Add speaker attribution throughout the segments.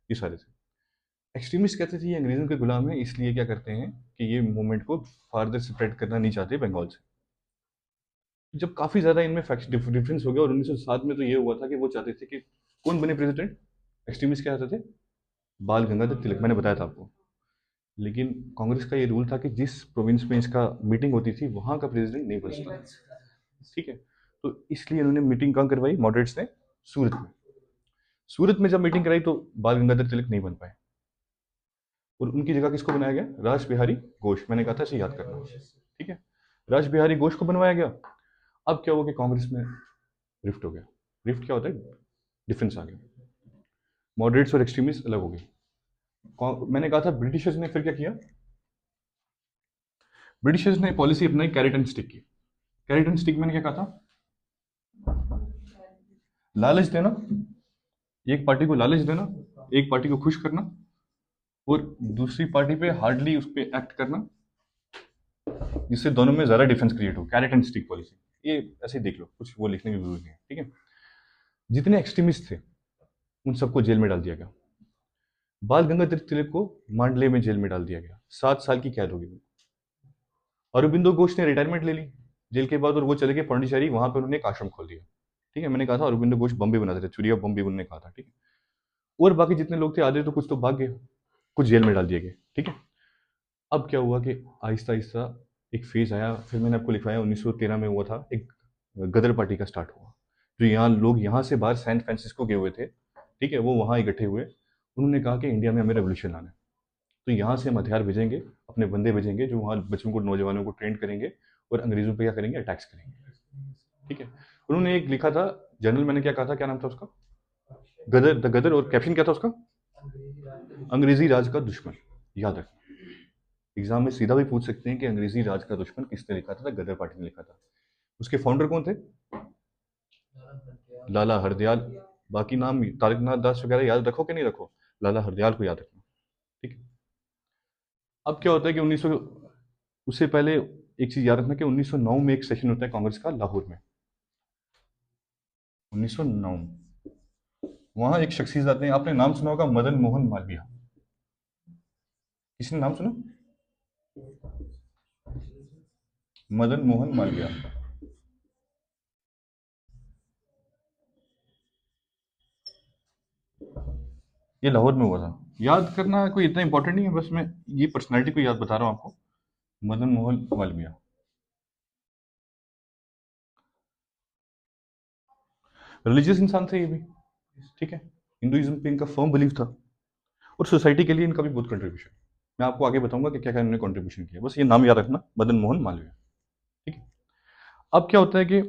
Speaker 1: ये सारे थे। एक्सट्रीमिस्ट कहते थे ये अंग्रेज़ों के गुलाम हैं, इसलिए क्या करते हैं कि ये मूवमेंट को फार्दर स्प्रेड करना नहीं चाहते बंगाल से। जब काफ़ी ज़्यादा इनमें फैक्ट डिफरेंस हो गया, और 1907 में तो ये हुआ था कि वो चाहते थे कि कौन बने प्रेसिडेंट। एक्सट्रीमिस्ट क्या चाहते थे? बाल गंगाधर तिलक, मैंने बताया था आपको। लेकिन कांग्रेस का ये रूल था कि जिस प्रोविंस में इसका मीटिंग होती थी वहाँ का प्रेसिडेंट नहीं बन सकता, ठीक है। तो इसलिए इन्होंने मीटिंग कहाँ करवाई, मॉडरेट्स ने? सूरत में। सूरत में जब मीटिंग कराई तो बाल गंगाधर तिलक नहीं बन पाए, और उनकी जगह किसको बनाया गया? राज बिहारी घोष। मैंने कहा था इसे याद करना, ठीक है। राज बिहारी घोष को बनवाया गया। अब क्या हुआ कि कांग्रेस में रिफ्ट हो गया। रिफ्ट क्या होता है? डिफरेंस आ गया। मॉडरेट्स और एक्सट्रीमिस्ट अलग हो गए। मैंने कहा था ब्रिटिशर्स ने फिर क्या किया? ब्रिटिशर्स ने पॉलिसी अपनाई कैरेट एंड स्टिक की। कैरेट एंड स्टिक मैंने क्या कहा था? लालच देना, एक पार्टी को लालच देना, एक पार्टी को खुश करना, और दूसरी पार्टी पे हार्डली उस पर एक्ट करना, जिससे दोनों में ज्यादा डिफरेंस क्रिएट हो। कैरेट एंड स्टिक पॉलिसी, ये ऐसे ही देख लो, कुछ वो लिखने की जरूरत नहीं है, ठीक है। जितने एक्सट्रीमिस्ट थे उन सबको जेल में डाल दिया गया। बाल गंगाधर तिलक को मांडले में जेल में डाल दिया गया, 7 साल की कैद होगी। अरबिंदो घोष ने रिटायरमेंट ले ली जेल के बाद, और वो चले गए पांडिचेरी, वहां पर उन्होंने एक आश्रम खोल दिया, ठीक है। मैंने कहा था अरबिंदो घोष बम्बे बनाते थे, चुरिया बम्बे उन्होंने कहा था, ठीक है। और बाकी जितने लोग थे, आधे तो कुछ तो भाग गए, कुछ जेल में डाल दिए गए, ठीक है। अब क्या हुआ कि आहिस्ता आहिस्ता एक फेज आया, फिर मैंने आपको लिखवाया 1913 में हुआ था, एक गदर पार्टी का स्टार्ट हुआ। जो यहाँ लोग यहाँ से बाहर सैन फ्रांसिस्को गए हुए थे, ठीक है, वो वहाँ इकट्ठे हुए। उन्होंने कहा कि इंडिया में हमें रेवोल्यूशन लाना है, तो यहाँ से हम हथियार भेजेंगे, अपने बंदे भेजेंगे जो वहाँ बच्चों को, नौजवानों को ट्रेन करेंगे, और अंग्रेजों पे क्या करेंगे? अटैक्स करेंगे, ठीक है। उन्होंने एक लिखा था जनरल, मैंने क्या कहा था, क्या नाम था उसका? गदर, द गदर, और कैप्शन क्या था उसका? अंग्रेजी राज का दुश्मन। याद रखना, एग्जाम में सीधा भी पूछ सकते हैं कि अंग्रेजी राज का दुश्मन किसने लिखा था? गदर पार्टी ने लिखा था। उसके फाउंडर कौन थे? लाला हरदयाल। बाकी नाम तारकनाथ दास वगैरह याद रखो कि नहीं रखो, लाला हरदयाल को याद रखना, ठीक है। अब क्या होता है कि 1900, उससे पहले एक चीज याद रखना कि 1909 में एक सेशन होता है कांग्रेस का लाहौर में। 1909, वहां एक शख्सियत आते हैं, आपने नाम सुना होगा, मदन मोहन मालवीय। किसी ने नाम सुना? मदन मोहन मालवीय। ये लाहौर में हुआ था। याद करना कोई इतना इंपॉर्टेंट नहीं है, बस मैं ये पर्सनैलिटी को याद बता रहा हूँ आपको। मदन मोहन मालवीय, रिलीजियस इंसान थे ये भी, ठीक है। हिंदुइज्म पे इनका फर्म बिलीव था, और सोसाइटी के लिए इनका भी बहुत कंट्रीब्यूशन। मैं आपको आगे बताऊंगा कि क्या क्या इन्होंने कंट्रीब्यूशन किया, बस ये नाम याद रखना, मदन मोहन मालवीय, ठीक है। अब क्या होता है कि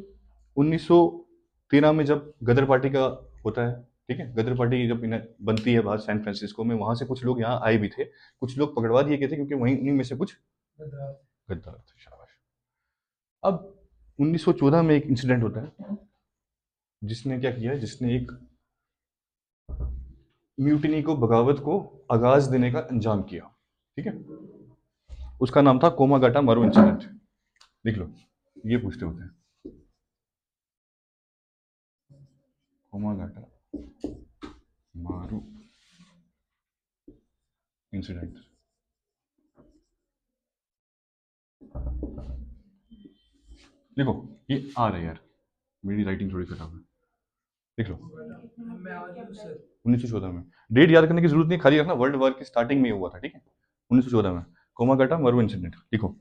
Speaker 1: 1913 में जब गदर पार्टी का होता है, ठीक है, गदर पार्टी जब इन्हें बनती है बाहर सैन फ्रांसिस्को में, वहां से कुछ लोग यहाँ आए भी थे, कुछ लोग पकड़वा दिए गए थे, क्योंकि वहीं उन्हीं में से कुछ गद्दार थे। शाबाश। अब 1914 में एक इंसिडेंट होता है, जिसने क्या किया, जिसने एक म्यूटिनी को, बगावत को आगाज देने का अंजाम किया, ठीक है। उसका नाम था कोमागाटा मारू इंसिडेंट। लिख लो, ये पूछते होते हैं, कोमागाटा मारू इंसिडेंट। देखो, ये आ रहा है यार, मेरी राइटिंग थोड़ी खराब है, देख लो। 1914 में, डेट याद करने की जरूरत नहीं, खाली रखना वर्ल्ड वॉर की स्टार्टिंग में हुआ था, ठीक है। 1914 में कोमागाटा मारू इंसिडेंट, लिखो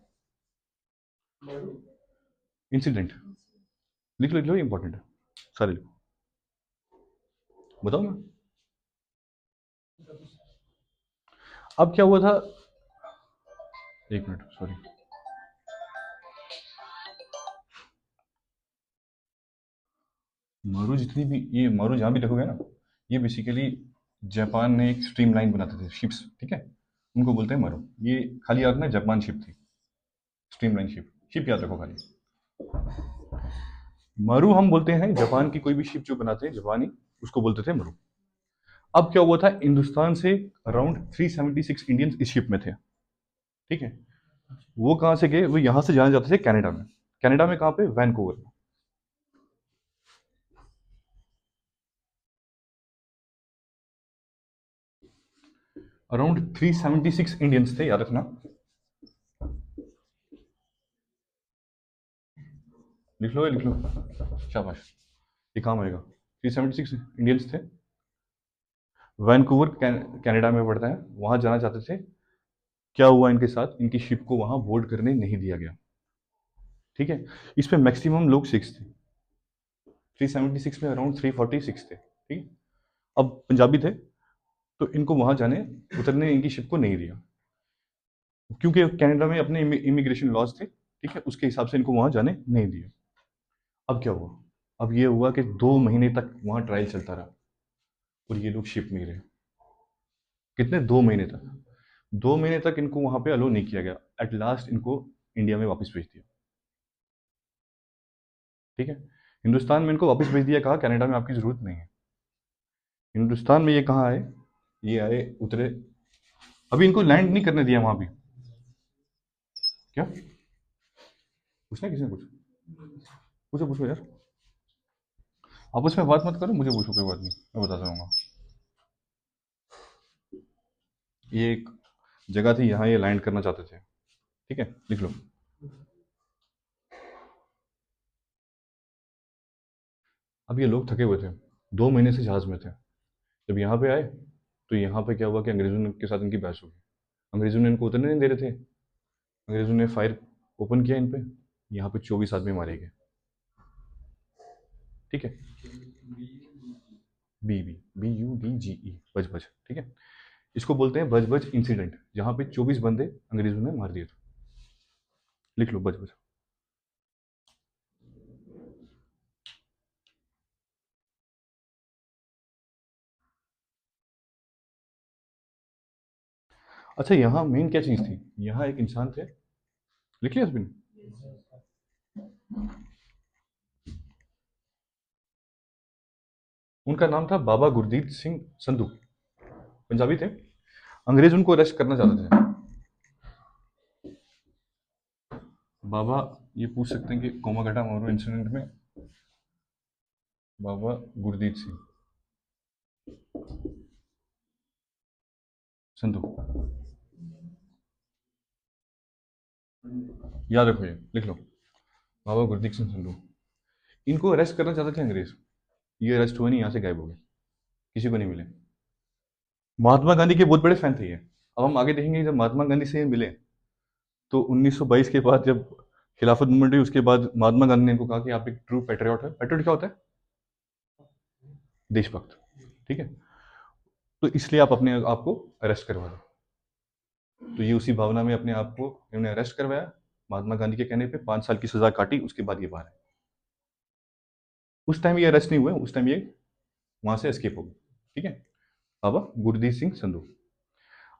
Speaker 1: इंसिडेंट, लिख लो इंपॉर्टेंट है, सारे लिखो। बताओ ना, अब क्या हुआ था? एक मिनट, सॉरी। मारू जितनी भी, ये मारू जहां भी देखोगे ना, ये बेसिकली जापान ने एक स्ट्रीम लाइन बनाते थे शिप्स, ठीक है, उनको बोलते हैं मारू। ये खाली याद रखना, जापान शिप थी, स्ट्रीम लाइन शिप, शिप याद रखो खाली। मारू हम बोलते हैं जापान की कोई भी शिप जो बनाते हैं जापानी, उसको बोलते थे मारू। अब क्या हुआ था, हिंदुस्तान से अराउंड 376 इंडियंस इस शिप में थे, ठीक है। वो कहाँ से गए? वो यहाँ से जाने जाते थे कनाडा में। कनाडा में कहाँ पे? वैनकूवर में। अराउंड 376 इंडियंस थे, याद रखना। लिख लो, लिख लो, शाबाश, ये काम आएगा। 376 इंडियंस थे, वैनकूवर कनाडा में पड़ता है, वहां जाना चाहते थे। क्या हुआ इनके साथ, इनकी शिप को वहां बोर्ड करने नहीं दिया गया। ठीक है, इसमें मैक्सिमम लोग 6 थे, 376 में अराउंड 346 थे। ठीक है, अब पंजाबी थे, तो इनको वहां जाने उतरने इनकी शिप को नहीं दिया, क्योंकि कनाडा में अपने इमिग्रेशन लॉज थे। ठीक है, उसके हिसाब से इनको वहां जाने नहीं दिया। अब क्या हुआ, अब ये हुआ कि 2 महीने तक वहां ट्रायल चलता रहा और ये लोग शिप में ही रहे। कितने, 2 महीने तक। 2 महीने तक इनको वहां पे अलो नहीं किया गया। एट लास्ट इनको इंडिया में वापस भेज दिया। ठीक है, हिंदुस्तान में इनको वापस भेज दिया, कहा कनाडा में आपकी जरूरत नहीं है। हिंदुस्तान में ये कहाँ आए, ये आए, उतरे। अभी इनको लैंड नहीं करने दिया वहां भी। क्या पूछना है, किसी ने पूछा? पूछो पूछो यार, आपस में बात मत करो, मुझे पूछो, कोई बात नहीं, मैं बताता रहूंगा। ये एक जगह थी, यहाँ ये लैंड करना चाहते थे। ठीक है, लिख लो। अब ये लोग थके हुए थे, 2 महीने से जहाज में थे। जब यहाँ पे आए, तो यहाँ पे क्या हुआ कि अंग्रेजों के साथ इनकी बहस हो गई। अंग्रेजों ने इनको उतरने नहीं दे रहे थे, अंग्रेजों ने फायर ओपन किया इन पे। यहाँ पे 24 आदमी मारे गए। ठीक है, B B B U D G E, Budge Budge. ठीक है, इसको बोलते हैं बज बज इंसिडेंट, जहाँ पे 24 बंदे अंग्रेजों ने मार दिए थे। लिख लो, बज बज। अच्छा, यहाँ मेन क्या चीज थी, यहाँ एक इंसान थे, लिख लिया हस्बैंड। उनका नाम था बाबा गुरदीप सिंह संधू, पंजाबी थे। अंग्रेज उनको अरेस्ट करना चाहते थे। बाबा, ये पूछ सकते हैं कि कोमा घटा मोरू इंसिडेंट में बाबा गुरदीप सिंह संधू, याद रखो, ये लिख लो, बाबा गुरदीप सिंह संधू। इनको अरेस्ट करना चाहते थे अंग्रेज, ये अरेस्ट हुए नहीं, यहाँ से गायब हो गए, किसी को नहीं मिले। महात्मा गांधी के बहुत बड़े फैन थे ये। अब हम आगे देखेंगे, जब महात्मा गांधी से ये मिले, तो 1922 के बाद जब खिलाफत मूवमेंट हुई, उसके बाद महात्मा गांधी ने इनको कहा कि आप एक ट्रू पैट्रियट है। पैट्रियट क्या होता है, देशभक्त। ठीक है, तो इसलिए आप अपने आप को अरेस्ट करवा दो। तो ये उसी भावना में अपने आप को इन्होंने अरेस्ट करवाया, महात्मा गांधी के कहने पे 5 साल की सजा काटी, उसके बाद ये बाहर है। उस टाइम ये अरेस्ट नहीं हुए, उस टाइम ये वहां से एस्केप हो गए। ठीक है, बाबा गुरदीप सिंह संधू।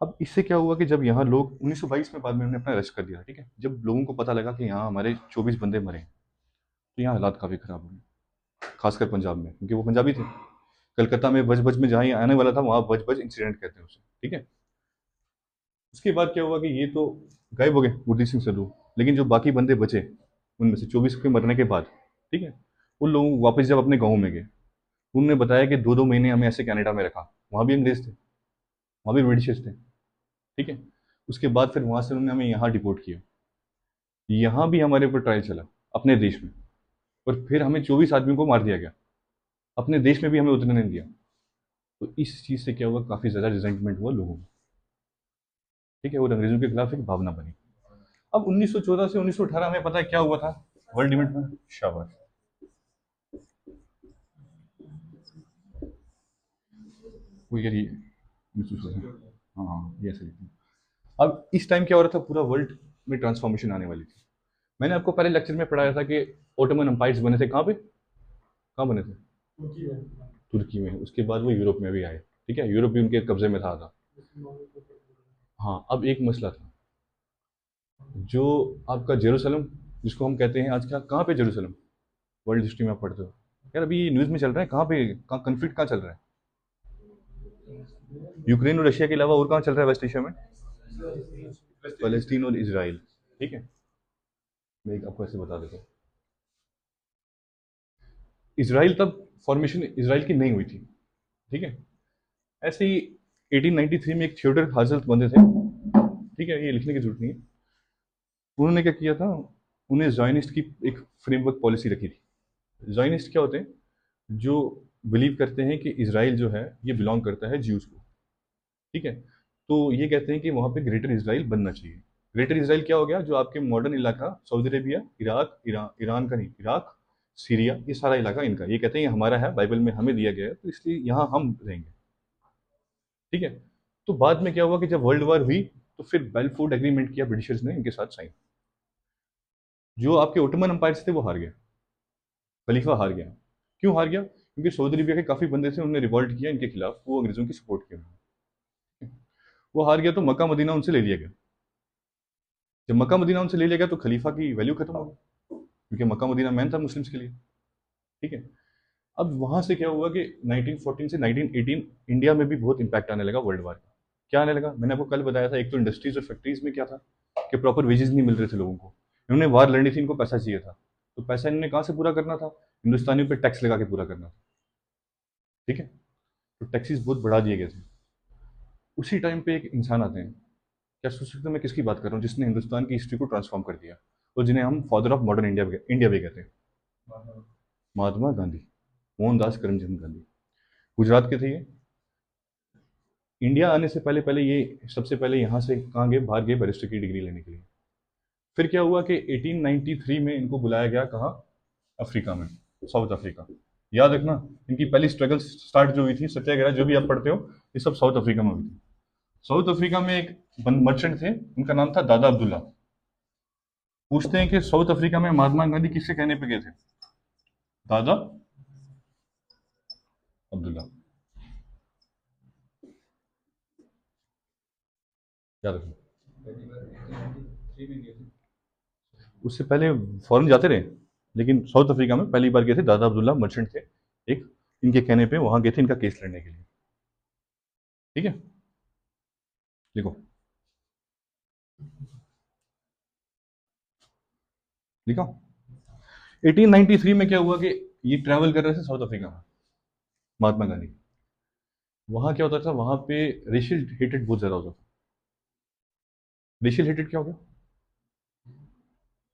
Speaker 1: अब इससे क्या हुआ कि जब यहाँ लोग 1922 में बाद में उन्होंने अपना अरेस्ट कर दिया। ठीक है, जब लोगों को पता लगा कि यहाँ हमारे 24 बंदे मरे, तो यहाँ हालात काफ़ी ख़राब हो गए, खासकर पंजाब में, क्योंकि वो पंजाबी थे। कलकत्ता में बज बज में जहाँ ये आने वाला था, वहाँ बज बज इंसिडेंट कहते हैं उसे। ठीक है, उसके बाद क्या हुआ कि ये तो गायब हो गए, गुरदीप सिंह संधू। लेकिन जो बाकी बंदे बचे, उनमें से 24 के मरने के बाद, ठीक है, उन लोगों को वापस जब अपने गाँव में गए, उन्होंने बताया कि 2-2 महीने हमें ऐसे कनाडा में रखा। वहाँ भी अंग्रेज थे, वहाँ भी ब्रिटिशर्स थे। ठीक है, उसके बाद फिर वहाँ से उन्होंने हमें यहाँ डिपोर्ट किया। यहाँ भी हमारे ऊपर ट्रायल चला, अपने देश में, और फिर हमें 24 आदमियों को मार दिया गया, अपने देश में भी हमें उतरने नहीं दिया। तो इस चीज़ से क्या हुआ, काफ़ी ज़्यादा रिजेंटमेंट हुआ लोगों को। ठीक है, और अंग्रेजों के खिलाफ एक भावना बनी। अब 1914 से 1918 में पता है क्या हुआ था वर्ल्ड इवेंट में, शाबाश, वो ये 1914, हाँ हाँ, ये ऐसे लिखते हैं। अब इस टाइम क्या हो रहा था, पूरा वर्ल्ड में ट्रांसफॉर्मेशन आने वाली थी। मैंने आपको पहले लेक्चर में पढ़ाया था कि ओटोमन एम्पायर्स बने थे, कहाँ पे, कहाँ बने थे, तुर्की में। उसके बाद वो यूरोप में भी आए। ठीक है, यूरोप भी उनके कब्जे में था। हाँ, अब एक मसला था, जो आपका जेरूसलम, जिसको हम कहते हैं आज का, कहाँ पे जेरूसलम, वर्ल्ड हिस्ट्री में आप पढ़ते हो यार, अभी न्यूज़ में चल रहा है, कहाँ पे, कहाँ कन्फ्लिक्ट कहाँ चल रहा है, यूक्रेन और रशिया के अलावा और कहाँ चल रहा है वेस्ट एशिया में, फलस्तीन और इसराइल। ठीक है, मैं एक आपको ऐसे बता देता हूँ। इसराइल तब फॉर्मेशन इसराइल की नहीं हुई थी। ठीक है, ऐसे ही 1893 में एक थियोडर हाजल बंदे थे, ठीक है, ये लिखने की जरूरत नहीं है। उन्होंने क्या किया था, उन्हें ज़ायनिस्ट की एक फ्रेमवर्क पॉलिसी रखी थी। ज़ायनिस्ट क्या होते हैं? जो बिलीव करते हैं कि इसराइल जो है ये बिलोंग करता है ज्यूज को, ठीक है। तो ये कहते हैं कि वहाँ पे ग्रेटर इसराइल बनना चाहिए। ग्रेटर इसराइल क्या हो गया? जो आपके मॉडर्न इलाका सऊदी अरेबिया, इराक, ईरान का नहीं, इराक, सीरिया, ये सारा इलाका इनका, ये कहते हैं ये हमारा है, बाइबल में हमें दिया गया है, तो इसलिए यहाँ हम रहेंगे, ठीक है। तो बाद में क्या हुआ कि जब वर्ल्ड वॉर हुई तो फिर बेलफोर्ड एग्रीमेंट किया ब्रिटिशर्स ने इनके साथ साइन। जो आपके ओटोमन एम्पायर थे वो हार गया, खलीफा हार गया। क्यों हार गया? क्योंकि सऊदी अरेबिया के काफ़ी बंदे थे, उन्होंने रिवॉल्ट किया इनके खिलाफ, वो अंग्रेज़ों की सपोर्ट किया। वो हार गया तो मक्का मदीना उनसे ले लिया गया। जब मक्का मदीना उनसे ले लिया गया तो खलीफा की वैल्यू खत्म हो गई, क्योंकि मक्का मदीना मैन था मुस्लिम्स के लिए, ठीक है। अब वहाँ से क्या हुआ कि 1914 से 1918 इंडिया में भी बहुत इंपैक्ट आने लगा वर्ल्ड वार का। क्या आने लगा? मैंने आपको कल बताया था, एक तो इंडस्ट्रीज और फैक्ट्रीज में क्या था कि प्रॉपर वेजेस नहीं मिल रहे थे लोगों को। इन्होंने वार लड़नी थी, इनको पैसा चाहिए था, तो पैसा इन्होंने कहाँ से पूरा करना था? हिंदुस्तानियों पर टैक्स लगा के पूरा करना था, ठीक है। तो टैक्सेस बहुत बढ़ा दिए गए थे। उसी टाइम पे एक इंसान आते हैं, क्या सोच सकते हो मैं किसकी बात कर रहा हूँ, जिसने हिंदुस्तान की हिस्ट्री को ट्रांसफॉर्म कर दिया, और जिन्हें हम father of modern India India भी कहते हैं? महात्मा गांधी, मोहनदास करमचंद गांधी। गुजरात के थे ये। इंडिया आने से पहले पहले ये सबसे पहले यहाँ से कहाँ गए? बाहर गए बैरिस्टर की डिग्री लेने के लिए। फिर क्या हुआ कि 1893 में इनको बुलाया गया, कहाँ? अफ्रीका में, साउथ अफ्रीका। याद रखना, इनकी पहली स्ट्रगल स्टार्ट जो हुई थी, सत्याग्रह जो भी आप पढ़ते हो, ये सब साउथ अफ्रीका में हुई थी। साउथ अफ्रीका में एक मर्चेंट थे, उनका नाम था दादा अब्दुल्ला। पूछते हैं कि साउथ अफ्रीका में महात्मा गांधी किसके कहने पे गए थे? दादा अब्दुल्ला, याद रखना। उससे पहले फॉरेन जाते रहे, लेकिन साउथ अफ्रीका में पहली बार गए थे। दादा अब्दुल्ला मर्चेंट थे एक, इनके कहने पे वहां गए थे इनका केस लड़ने के लिए, ठीक है। देखो, लिखा। 1893 में क्या हुआ कि ये ट्रैवल कर रहे थे साउथ अफ्रीका में, महात्मा गांधी। वहां क्या होता था? वहां पे रेशियल हेटेड बहुत ज्यादा होता था। रेशियल हेटेड क्या हो गया?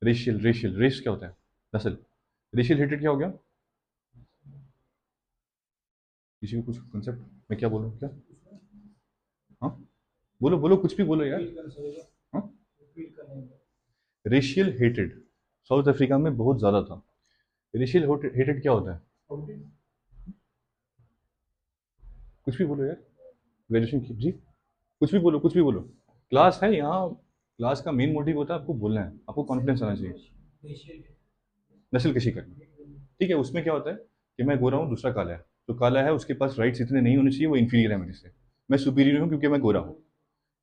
Speaker 1: रेशियल रेस क्या होता है? नस्ल। रेशियल हेटेड क्या हो गया? किसी को कुछ कंसेप्ट मैं क्या बोलूँ क्या? हाँ, बोलो बोलो, कुछ भी बोलो यार। हाँ, रेशियल हेटेड साउथ अफ्रीका में बहुत ज्यादा था। रेशियल हेटेड क्या होता है? कुछ भी बोलो यार, ग्रेजुएशन की जी, कुछ भी बोलो, कुछ भी बोलो। क्लास है यहाँ, क्लास का मेन मोटिव होता है आपको बोलना है, आपको कॉन्फिडेंस आना चाहिए। नस्ल कशी करना, ठीक है। उसमें क्या होता है कि मैं गोरा हूँ, दूसरा काला है, तो काला है उसके पास राइट्स इतने नहीं होने चाहिए, वो इंफीरियर है मेरे से, मैं सुपीरियर हूँ क्योंकि मैं गोरा हूँ।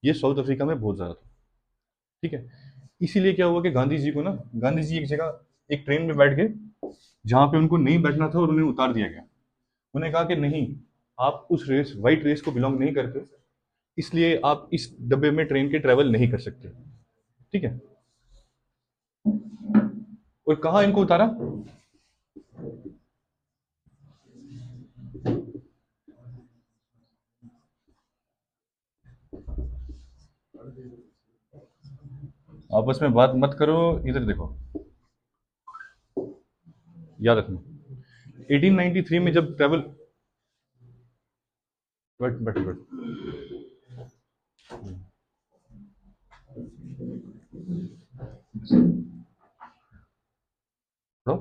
Speaker 1: ये साउथ अफ्रीका में बहुत ज़्यादा था, ठीक है। इसीलिए क्या हुआ कि गांधी जी को ना, गांधी जी एक जगह एक ट्रेन में बैठ गए जहाँ पे उनको नहीं बैठना था, और उन्हें उतार दिया गया। उन्हें कहा कि नहीं, आप उस रेस, वाइट रेस को बिलोंग नहीं करते, इसलिए आप इस डब्बे में ट्रेन के ट्रेवल नहीं कर सकते, ठीक है। और कहाँ इनको उतारा? आपस में बात मत करो, इधर देखो, याद रखना। 1893 में जब ट्रेवल, बैठ बैठ बैठ, तो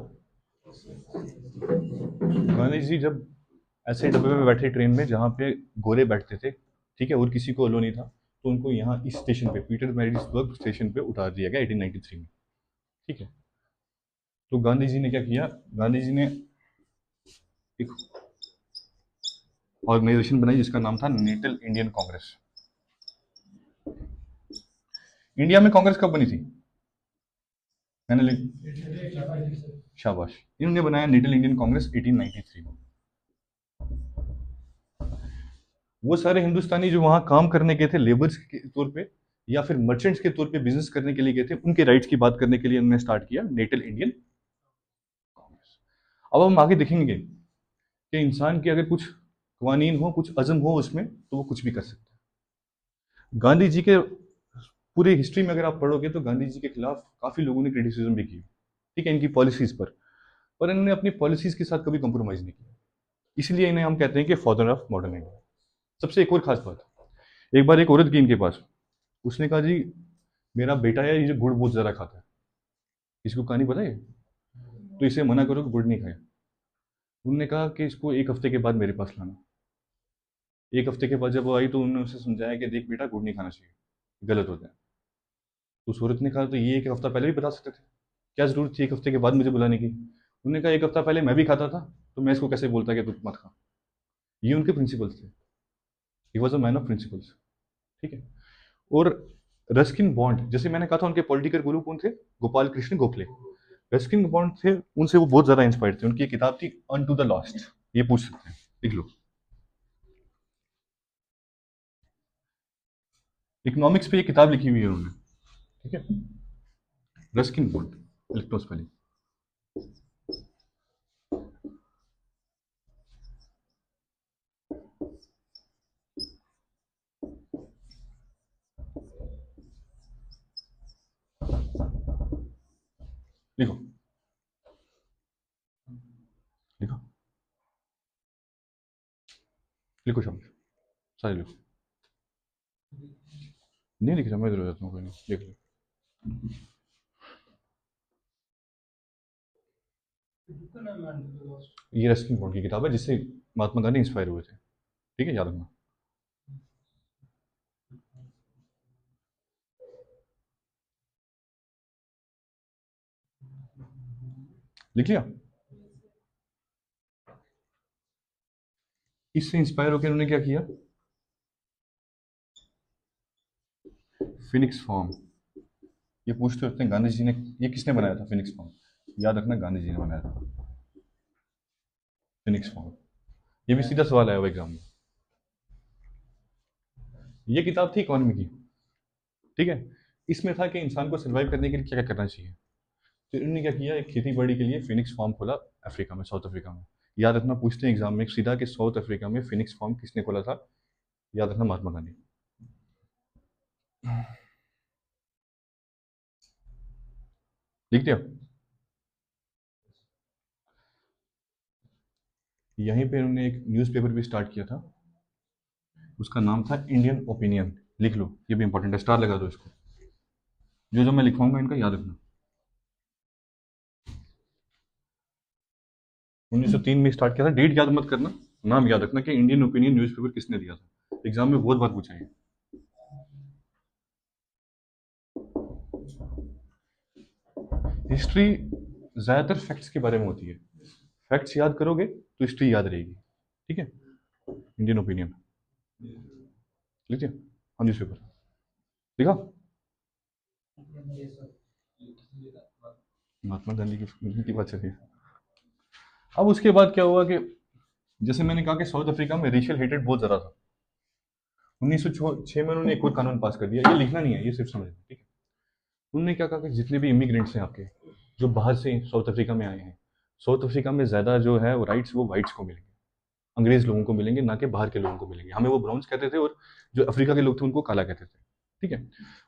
Speaker 1: गांधी जी जब ऐसे डब्बे में बैठे ट्रेन में जहाँ पे गोरे बैठते थे, ठीक है, और किसी को अलो नहीं था, तो उनको यहाँ इस स्टेशन पे, पीटर मैरिट्सबर्ग स्टेशन पे उतार दिया गया 1893 में, ठीक है। तो गांधी जी ने क्या किया? गांधी जी ने एक ऑर्गेनाइजेशन बनाई जिसका नाम था नेटल इंडियन कांग्रेस। इंडिया में कांग्रेस कब बनी थी? मैंने शाबाश, इन्होंने बनाया नेटल इंडियन कांग्रेस 1893 में। वो सारे हिंदुस्तानी जो वहां काम करने गए थे लेबर्स के तौर पे, या फिर मर्चेंट्स के तौर पे बिजनेस करने के लिए गए थे, उनके राइट्स की बात करने के लिए उन्होंने स्टार्ट किया नेटल इंडियन कांग्रेस। अब हम आगे देखेंगे कि इंसान की अगर कुछ कवानीन हो, कुछ अज़म हो उसमें, तो वो कुछ भी कर सकते हैं। गांधी जी के पूरे हिस्ट्री में अगर आप पढ़ोगे तो गांधी जी के खिलाफ काफ़ी लोगों ने क्रिटिसिज्म भी की, ठीक है, इनकी पॉलिसीज़ पर इन्होंने अपनी पॉलिसीज़ के साथ कभी कंप्रोमाइज़ नहीं किया। इसलिए इन्हें हम कहते हैं कि फादर ऑफ मॉडर्न इंडिया। सबसे एक और खास बात, एक बार एक औरत गई इनके पास, उसने कहा जी मेरा बेटा है, ये जो गुड़ बहुत ज़्यादा खाता है, इसको कहानी पता है, तो इसे मना करो कि गुड़ नहीं खाए। उन्होंने कहा कि इसको एक हफ्ते के बाद मेरे पास लाना। एक हफ्ते के बाद जब वो आई तो उन्होंने उसे समझाया कि देख बेटा, गुड़ नहीं खाना चाहिए, गलत होता है। तो उस औरत ने कहा तो ये एक हफ्ता पहले भी बता सकते थे, क्या ज़रूरत थी एक हफ्ते के बाद मुझे बुलाने की। उन्होंने कहा एक हफ्ता पहले मैं भी खाता था, तो मैं इसको कैसे बोलता कि तू मत खा। ये उनके प्रिंसिपल्स थे, he was a man of principles, ठीक है। और रस्किन बॉन्ड, जैसे मैंने कहा था उनके पॉलिटिकल गुरु कौन थे, गोपाल कृष्ण गोखले। रस्किन बॉन्ड थे, उनसे वो बहुत ज्यादा इंस्पायर्ड थे। उनकी एक किताब थी अन टू द लॉस्ट, ये पूछ सकते हैं, लिख लो। इकोनॉमिक्स पे ये किताब लिखी हुई है उन्होंने, ठीक है। रस्किन बॉन्ड, लिख लो स्पेलिंग। लिखो, लिखो, लिखो शब्द सारे लिखो। नहीं लिख रहा मैं, इधर हो जाता हूँ, कोई नहीं, लिख लो। ये रस्किन बॉन्ड की किताब है जिससे महात्मा गांधी इंस्पायर हुए थे, ठीक है, याद रखना। लिख लिया। इससे इंस्पायर होकर उन्होंने क्या किया, फिनिक्स फॉर्म। ये पूछते होते हैं गांधी जी ने, ये किसने बनाया था फिनिक्स फॉर्म, याद रखना गांधी जी ने बनाया था फिनिक्स फॉर्म। ये भी सीधा सवाल आया हुआ एग्जाम में। ये किताब थी इकोनॉमी की, ठीक है। इसमें था कि इंसान को सर्वाइव करने के लिए क्या क्या करना चाहिए। तो इन्होंने क्या किया, एक खेती बाड़ी के लिए फिनिक्स फार्म खोला अफ्रीका में, साउथ अफ्रीका में। याद रखना पूछते हैं एग्जाम में सीधा कि साउथ अफ्रीका में फिनिक्स फार्म किसने खोला था, याद रखना महात्मा गांधी। लिख दिया। यहीं पे उन्होंने एक न्यूज़पेपर भी स्टार्ट किया था, उसका नाम था इंडियन ओपिनियन। लिख लो, ये भी इंपॉर्टेंट है, स्टार लगा दो इसको। जो जो मैं लिखवाऊंगा इनका याद रखना। 1903 में स्टार्ट किया था, डेट याद मत करना, नाम याद रखना कि इंडियन ओपिनियन न्यूज़पेपर किसने दिया था, एग्जाम में बहुत बार पूछा है। हिस्ट्री ज़्यादातर फैक्ट्स के बारे में होती है, फैक्ट्स याद करोगे तो हिस्ट्री याद रहेगी, ठीक है। इंडियन ओपिनियन लिखिए, हाँ न्यूज़पेपर लिखा। महात्मा गांधी की बात चल रही है। अब उसके बाद क्या हुआ कि जैसे मैंने कहा कि साउथ अफ्रीका में रेशियल हेटेड बहुत ज़्यादा था। 1906 में उन्होंने एक और कानून पास कर दिया, ये लिखना नहीं है, ये सिर्फ समझना, ठीक है। उन्होंने क्या कहा कि जितने भी इमिग्रेंट्स हैं आपके, जो बाहर से साउथ अफ्रीका में आए हैं, साउथ अफ्रीका में ज़्यादा जो है वो राइट्स वो वाइट्स को मिलेंगे, अंग्रेज लोगों को मिलेंगे, ना कि बाहर के लोगों को मिलेंगे। हमें वो ब्राउन्स कहते थे और जो अफ्रीका के लोग थे उनको काला कहते थे, ठीक है।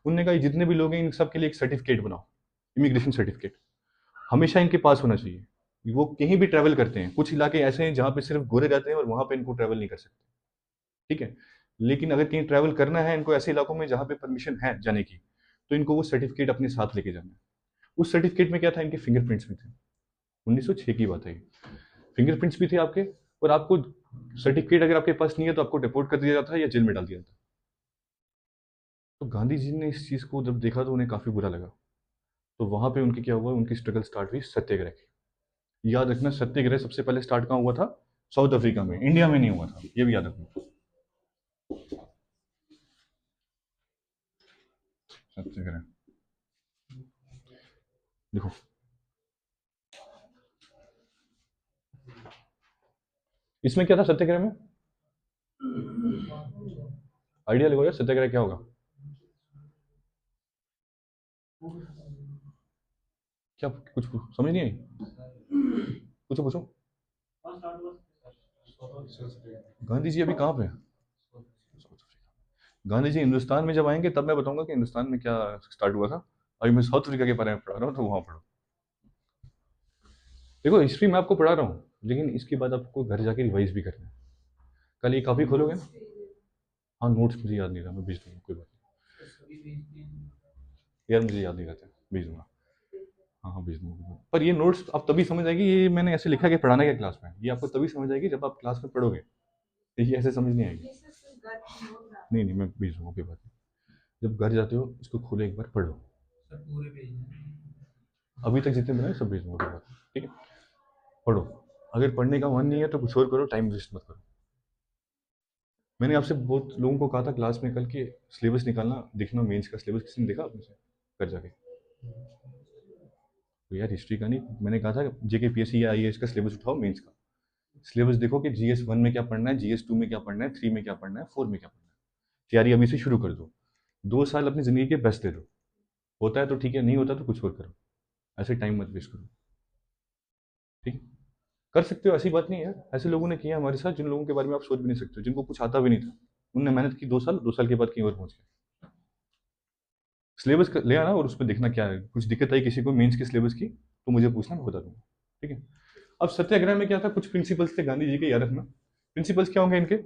Speaker 1: उन्होंने कहा जितने भी लोग हैं इन सब के लिए एक सर्टिफिकेट बनाओ, इमिग्रेशन सर्टिफिकेट हमेशा इनके पास होना चाहिए। वो कहीं भी ट्रैवल करते हैं, कुछ इलाके ऐसे हैं जहाँ पे सिर्फ गोरे रहते हैं और वहाँ पे इनको ट्रैवल नहीं कर सकते, ठीक है। लेकिन अगर कहीं ट्रैवल करना है इनको ऐसे इलाकों में जहाँ पे परमिशन है जाने की, तो इनको वो सर्टिफिकेट अपने साथ लेके जाना है। उस सर्टिफिकेट में क्या था, इनके फिंगरप्रिंट्स भी थे। 1906 की बात है, फिंगरप्रिंट्स भी थे आपके, और आपको सर्टिफिकेट अगर आपके पास नहीं है तो आपको डिपोर्ट कर दिया जाता है या जेल में डाल दिया जाता है। तो गांधी जी ने इस चीज़ को जब देखा तो उन्हें काफ़ी बुरा लगा। तो वहाँ पे उनकी क्या हुआ, उनकी स्ट्रगल स्टार्ट हुई सत्याग्रह की। याद रखना सत्याग्रह सबसे पहले स्टार्ट कहाँ हुआ था, साउथ अफ्रीका में, इंडिया में नहीं हुआ था, ये भी याद रखना। सत्याग्रह देखो, इसमें क्या था सत्याग्रह में, आइडिया लगो यार, सत्याग्रह क्या होगा, क्या कुछ समझ नहीं आई, पूछो पूछो। गांधी जी अभी कहाँ पे हैं? गांधी जी हिंदुस्तान में जब आएंगे तब मैं बताऊंगा कि हिंदुस्तान में क्या स्टार्ट हुआ था। अभी मैं साउथ अफ्रीका के बारे में पढ़ा रहा हूँ, तो वहाँ पढ़ो। देखो हिस्ट्री मैं आपको पढ़ा रहा हूँ, लेकिन इसके बाद आपको घर जाके रिवाइज भी करना है। कल ये कॉपी खोलोगे ना? हाँ, नोट्स मुझे याद नहीं था, मैं भेज दूंगा, कोई बात नहीं यार, मुझे याद नहीं रहता, भेज दूंगा। हाँ हाँ, भेज दूंगा। पर ये नोट्स आप तभी समझ आएगी, ये मैंने ऐसे लिखा कि पढ़ाने के क्लास में, ये आपको तभी समझ आएगी जब आप क्लास में पढ़ोगे। ये ऐसे समझ नहीं आएगी। नहीं नहीं, मैं भेज दूंगा, कोई बात नहीं। जब घर जाते हो इसको खोलो, एक बार पढ़ो। अभी तक जितने बनाए सब भेज दूंगा, कोई बात नहीं, ठीक है? पढ़ो। अगर पढ़ने का मन नहीं है तो कुछ और करो, टाइम वेस्ट मत करो। मैंने आपसे बहुत लोगों को कहा था क्लास में कल के सिलेबस निकालना, देखना मेंस का सिलेबस, किसी ने देखा आपने से कर जाके? तो यार हिस्ट्री का नहीं, मैंने कहा था जेके पीएससी या आईएएस का सिलेबस उठाओ, मेंस का सिलेबस देखो कि जीएस 1 में क्या पढ़ना है, जीएस 2 में क्या पढ़ना है, 3 में क्या पढ़ना है, 4 में क्या पढ़ना है। तैयारी अभी से शुरू कर दो। 2 साल अपनी जिंदगी के बेस्ट दे दो। होता है तो ठीक है, नहीं होता तो कुछ और करो। ऐसे टाइम मत वेस्ट करो, ठीक है? कर सकते हो, ऐसी बात नहीं है। ऐसे लोगों ने किया हमारे साथ जिन लोगों के बारे में आप सोच भी नहीं सकते हो, जिनको कुछ आता भी नहीं था। उनने मेहनत की 2 साल, 2 साल के बाद कहीं और पहुंच गए। सिलेबस ले आना और उसमें देखना क्या है, कुछ दिक्कत आई किसी को मेंस के सिलेबस की तो मुझे पूछना, मैं बता दूंगा, ठीक है? अब सत्याग्रह में क्या था, कुछ प्रिंसिपल्स थे गांधी जी के, याद रखना। प्रिंसिपल्स क्या होंगे इनके?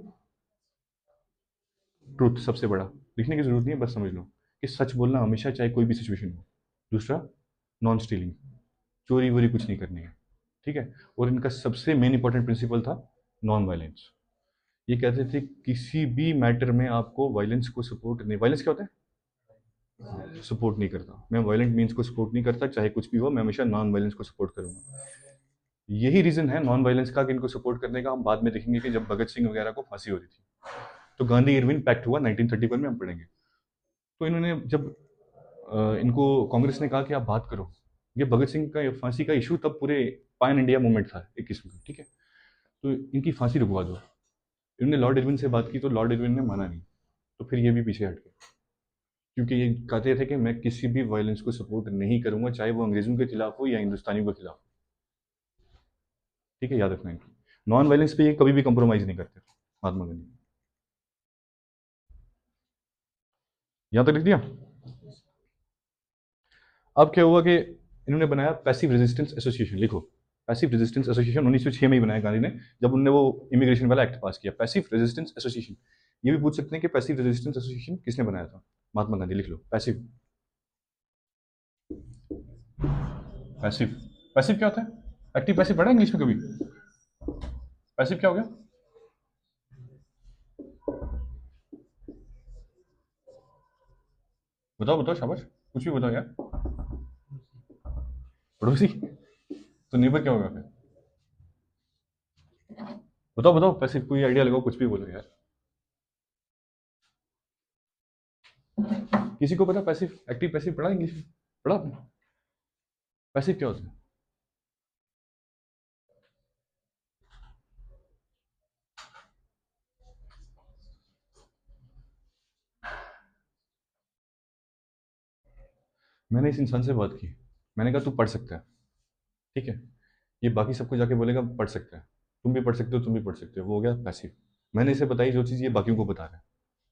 Speaker 1: ट्रूथ सबसे बड़ा, लिखने की जरूरत नहीं है, बस समझ लो कि सच बोलना हमेशा, चाहे कोई भी सिचुएशन हो। दूसरा, नॉन स्टीलिंग, चोरी वोरी कुछ नहीं करनी है, ठीक है? और इनका सबसे मेन इंपॉर्टेंट प्रिंसिपल था नॉन वायलेंस। ये कहते थे किसी भी मैटर में आपको वायलेंस को सपोर्ट नहीं, वायलेंस क्या होता है, सपोर्ट नहीं करता। मैं वायलेंट मीन्स को सपोर्ट नहीं करता, चाहे कुछ भी हो, मैं हमेशा नॉन वायलेंस को सपोर्ट करूंगा। यही रीजन है नॉन वायलेंस का कि इनको सपोर्ट करने का। हम बाद में देखेंगे कि जब भगत सिंह वगैरह को फांसी हो रही थी तो गांधी इरविन पैक्ट हुआ 1931 में, हम पढ़ेंगे। तो इन्होंने जब इनको कांग्रेस ने कहा कि आप बात करो, ये भगत सिंह का फांसी का इशू तब पूरे पान इंडिया मूवमेंट था 21 में, ठीक है? तो इनकी फांसी रुकवा दो। इन्होंने लॉर्ड इरविन से बात की तो लॉर्ड इरविन ने माना नहीं। तो फिर ये भी पीछे हट गए, क्योंकि ये कहते थे कि मैं किसी भी वायलेंस को सपोर्ट नहीं करूंगा, चाहे वो अंग्रेजों के खिलाफ हो या हिंदुस्तानियों के खिलाफ, ठीक है? याद रखना इनको। नॉन वायलेंस पे ये कभी भी कंप्रोमाइज नहीं करते महात्मा गांधी। यहां तक लिख दिया? अब क्या हुआ कि इन्होंने बनाया पैसिव रेजिस्टेंस एसोसिएशन, लिखो। पैसिव रेजिस्टेंस एसोसिएशन 1906 में ही बनाया गांधी ने, जब उन्होंने वो इमिग्रेशन वाला एक्ट पास किया, पैसिव रेजिस्टेंस एसोसिएशन। ये भी पूछ सकते हैं कि पैसिव रेजिस्टेंस एसोसिएशन किसने बनाया था? महात्मा गांधी, लिख लो पैसिव। पैसिव, पैसिव क्या होता है? एक्टिव पैसिव पढ़ा इंग्लिश में कभी? पैसिव क्या हो गया? बताओ बताओ, शाबाश, कुछ भी बताओ यार। पड़ोसी? तो नेबर क्या होगा फिर? बताओ बताओ, पैसिव कोई आइडिया लगाओ, कुछ भी बोलो यार। किसी को पता पैसिव, एक्टिव पैसिव पढ़ा इंग्लिश में? पढ़ा आपने? पैसिव क्या होता है? मैंने इस इंसान से बात की, मैंने कहा तू पढ़ सकता है, ठीक है? ये बाकी सबको जाके बोलेगा पढ़ सकता है, तुम भी पढ़ सकते हो, तुम भी पढ़ सकते हो, वो हो गया पैसिव। मैंने इसे बताई जो चीज़ ये बाकियों को बता रहा है,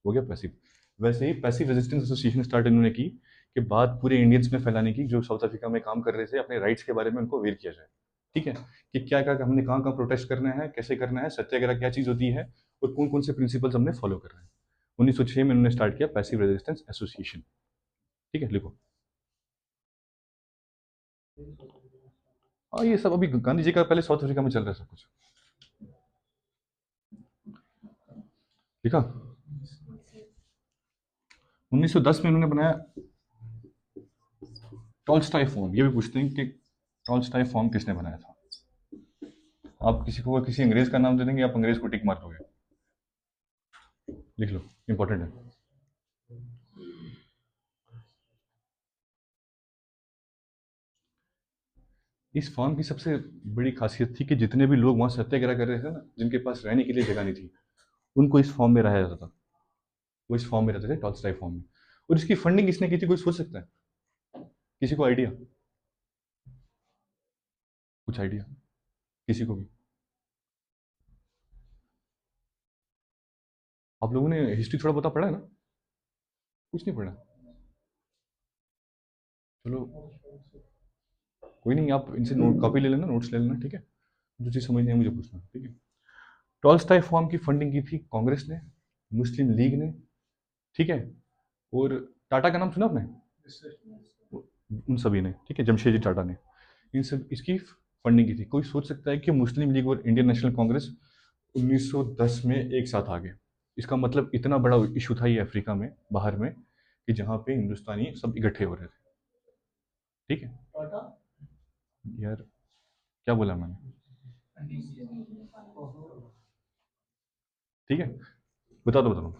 Speaker 1: हो गया पैसिव। वैसे ही पैसिव रेजिस्टेंस एसोसिएशन स्टार्ट इन्होंने की कि बात पूरे इंडियंस में फैलाने की, जो साउथ अफ्रीका में काम कर रहे थे, अपने राइट्स के बारे में उनको अवेयर किया जाए, ठीक है? कि क्या क्या हमने कहाँ कहाँ प्रोटेस्ट करना है, कैसे करना है, सत्याग्रह क्या चीज़ होती है, और कौन कौन से प्रिंसिपल्स हमने फॉलो करना है। 1906 में उन्होंने स्टार्ट किया पैसिव रेजिस्टेंस एसोसिएशन, ठीक है? लिखो। हाँ, ये सब अभी गांधी जी का पहले साउथ अफ्रीका में चल रहा है सब कुछ, लिखा। 1910 में इन्होंने बनाया टॉल्स्टॉय फॉर्म। ये भी पूछते हैं कि टॉल्स्टॉय फॉर्म किसने बनाया था? आप किसी को किसी अंग्रेज का नाम दे देंगे, आप अंग्रेज को टिक मार दोगे, लिख लो, इंपॉर्टेंट है। इस फॉर्म की सबसे बड़ी खासियत थी कि जितने भी लोग वहां सत्याग्रह कर रहे थे ना, जिनके पास रहने के लिए जगह नहीं थी, उनको इस फॉर्म में रहा जाता था। वो इस फॉर्म में रहते थे, टॉल्स्टॉय फॉर्म में। और इसकी फंडिंग किसने की थी, कोई सोच सकता है? किसी को आइडिया? कुछ आइडिया किसी को भी? आप लोगों ने हिस्ट्री थोड़ा बहुत पढ़ा है ना? कुछ नहीं पढ़ा? चलो कोई नहीं, आप इनसे नोट कॉपी ले लेना, नोट्स ले लेना, ठीक है? जो चीज़ समझ नहीं है मुझे पूछना, ठीक है? टॉल्स्टॉय फॉर्म की फंडिंग की थी कांग्रेस ने, मुस्लिम लीग ने, ठीक है? और टाटा का नाम सुना आपने? उन सभी ने, ठीक है, जमशेदजी टाटा ने इन सब इसकी फंडिंग की थी। कोई सोच सकता है कि मुस्लिम लीग और इंडियन नेशनल कांग्रेस 1910 में एक साथ आ गए? इसका मतलब इतना बड़ा इशू था ये अफ्रीका में, बाहर में, कि जहाँ पे हिंदुस्तानी सब इकट्ठे हो रहे थे, ठीक है? यार क्या बोला मैंने? ठीक है, बता दो।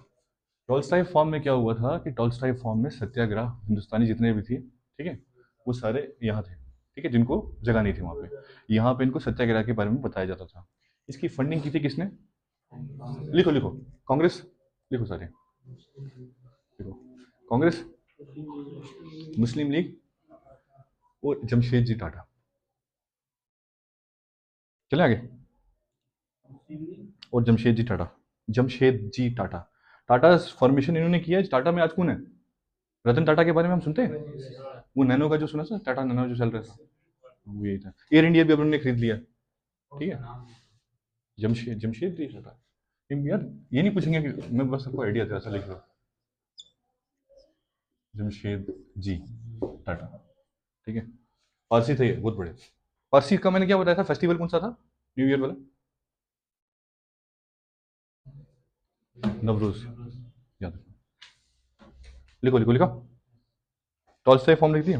Speaker 1: टॉल्स्टॉय फॉर्म में क्या हुआ था कि टॉल्स्टॉय फॉर्म में सत्याग्रह हिंदुस्तानी जितने भी थे, ठीक है, वो सारे यहाँ थे, ठीक है, जिनको जगह नहीं थी वहाँ पे, यहाँ पे इनको सत्याग्रह के बारे में बताया जाता था। इसकी फंडिंग की थी किसने? लिखो लिखो, कांग्रेस, लिखो सारे, लिखो, कांग्रेस, मुस्लिम लीग और जमशेदजी टाटा। चले आगे, और जमशेदजी टाटा, जमशेदजी टाटा। टाटा फॉर्मेशन इन्होंने किया है। टाटा में आज कौन है? रतन टाटा के बारे में हम सुनते हैं, वो नैनो का जो सुना था, टाटा नैनो जो चल रहा था, वो यही था। एयर इंडिया भी अब उन्होंने खरीद लिया, ठीक है? जमशेद जमशेद जी टाटा। यार ये नहीं पूछेंगे कि मैं बस आपको आइडिया था, ऐसा लिख लो, जमशेद जी टाटा, ठीक है? पारसी थे ये, बहुत बड़े। पारसी का मैंने क्या बताया था, फेस्टिवल कौन सा था न्यू ईयर वाला? नवरोज, याद रखना। लिखो लिखो लिखो, टॉल्स्टॉय फॉर्म लिख दिया।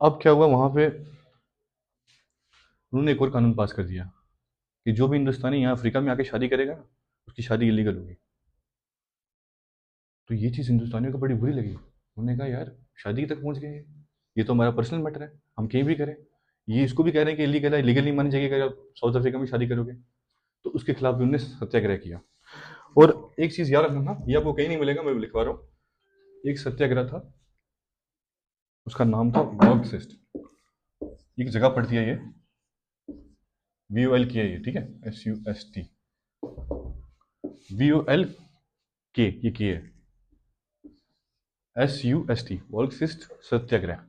Speaker 1: अब क्या हुआ वहां पे, उन्होंने एक और कानून पास कर दिया कि जो भी हिंदुस्तानी यहाँ अफ्रीका में आके शादी करेगा ना, उसकी शादी इलीगल होगी। तो ये चीज़ हिंदुस्तानियों को बड़ी बुरी लगी। उन्होंने कहा यार शादी तक पहुंच गए हैं, ये तो हमारा पर्सनल मैटर है, हम कहीं भी करें। ये इसको भी कह रहे हैं कि इलीगल है, लीगल नहीं मानी जाएगी अगर आप साउथ अफ्रीका में शादी करोगे। तो उसके खिलाफ भी उन्होंने सत्याग्रह किया। और एक चीज़ याद रखना, ये आपको कहीं नहीं मिलेगा, मैं लिखवा रहा हूँ। एक सत्याग्रह था, उसका नाम था वर्कसिस्ट। एक जगह पड़ती है ये, VOL की है ये, ठीक है, SUST, VOL के, ये की है, SUST, वर्कसिस्ट सत्याग्रह।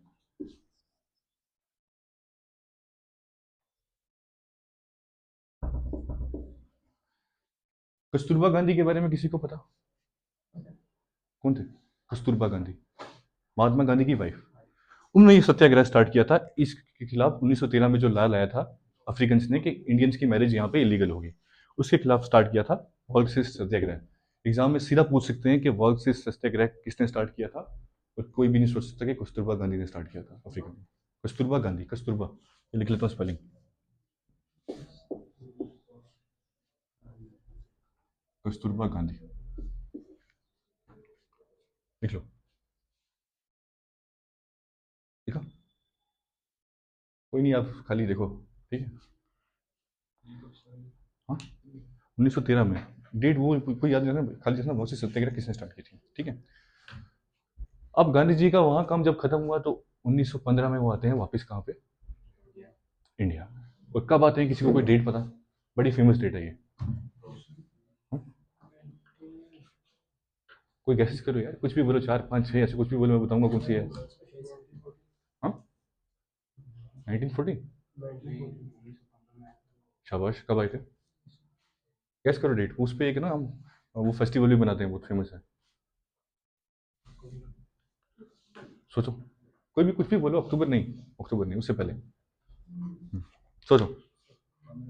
Speaker 1: कस्तूरबा गांधी के बारे में किसी को पता? कौन थे कस्तूरबा गांधी? महात्मा गांधी की वाइफ। उन्होंने ये सत्याग्रह स्टार्ट किया था इसके खिलाफ 1913 में, जो लॉ लाया था अफ्रीकन्स ने कि इंडियंस की मैरिज यहाँ पे इलीगल होगी, उसके खिलाफ स्टार्ट किया था वर्कसिस्ट सत्याग्रह। एग्जाम में सीधा पूछ सकते हैं कि वर्कसिस्ट सत्याग्रह किसने स्टार्ट किया था, और कोई भी नहीं सोच सकता कि कस्तूरबा गांधी ने स्टार्ट किया था अफ्रीका में। कस्तूरबा गांधी, कस्तूरबा, ये लिख लेता हूँ स्पेलिंग, कस्तूरबा गांधी, लिख लो, देखा? कोई नहीं, आप खाली देखो, ठीक है? हाँ, 1913 में, डेट वो कोई याद नहीं रखना, खाली देखना बहुत सी सत्याग्रह किसने स्टार्ट की थी, ठीक है? अब गांधी जी का वहां काम जब खत्म हुआ तो 1915 में वो आते हैं वापस, कहाँ पे? इंडिया। और कब आते हैं, किसी को कोई डेट पता? बड़ी फेमस डेट है ये, हाँ? कोई गैसेस करो यार, कुछ भी बोलो, 4 5 6, ऐसे कुछ भी बोलो, मैं बताऊंगा कौन सी है। हाँ, 1914, शाबाश, कब आए थे? गैस करो डेट, उस पे एक ना हम वो फेस्टिवल भी बनाते हैं, बहुत फेमस है। सोचो, कोई भी कुछ भी बोलो, अक्टूबर नहीं, अक्टूबर नहीं, उससे पहले। सोचो। हम्म?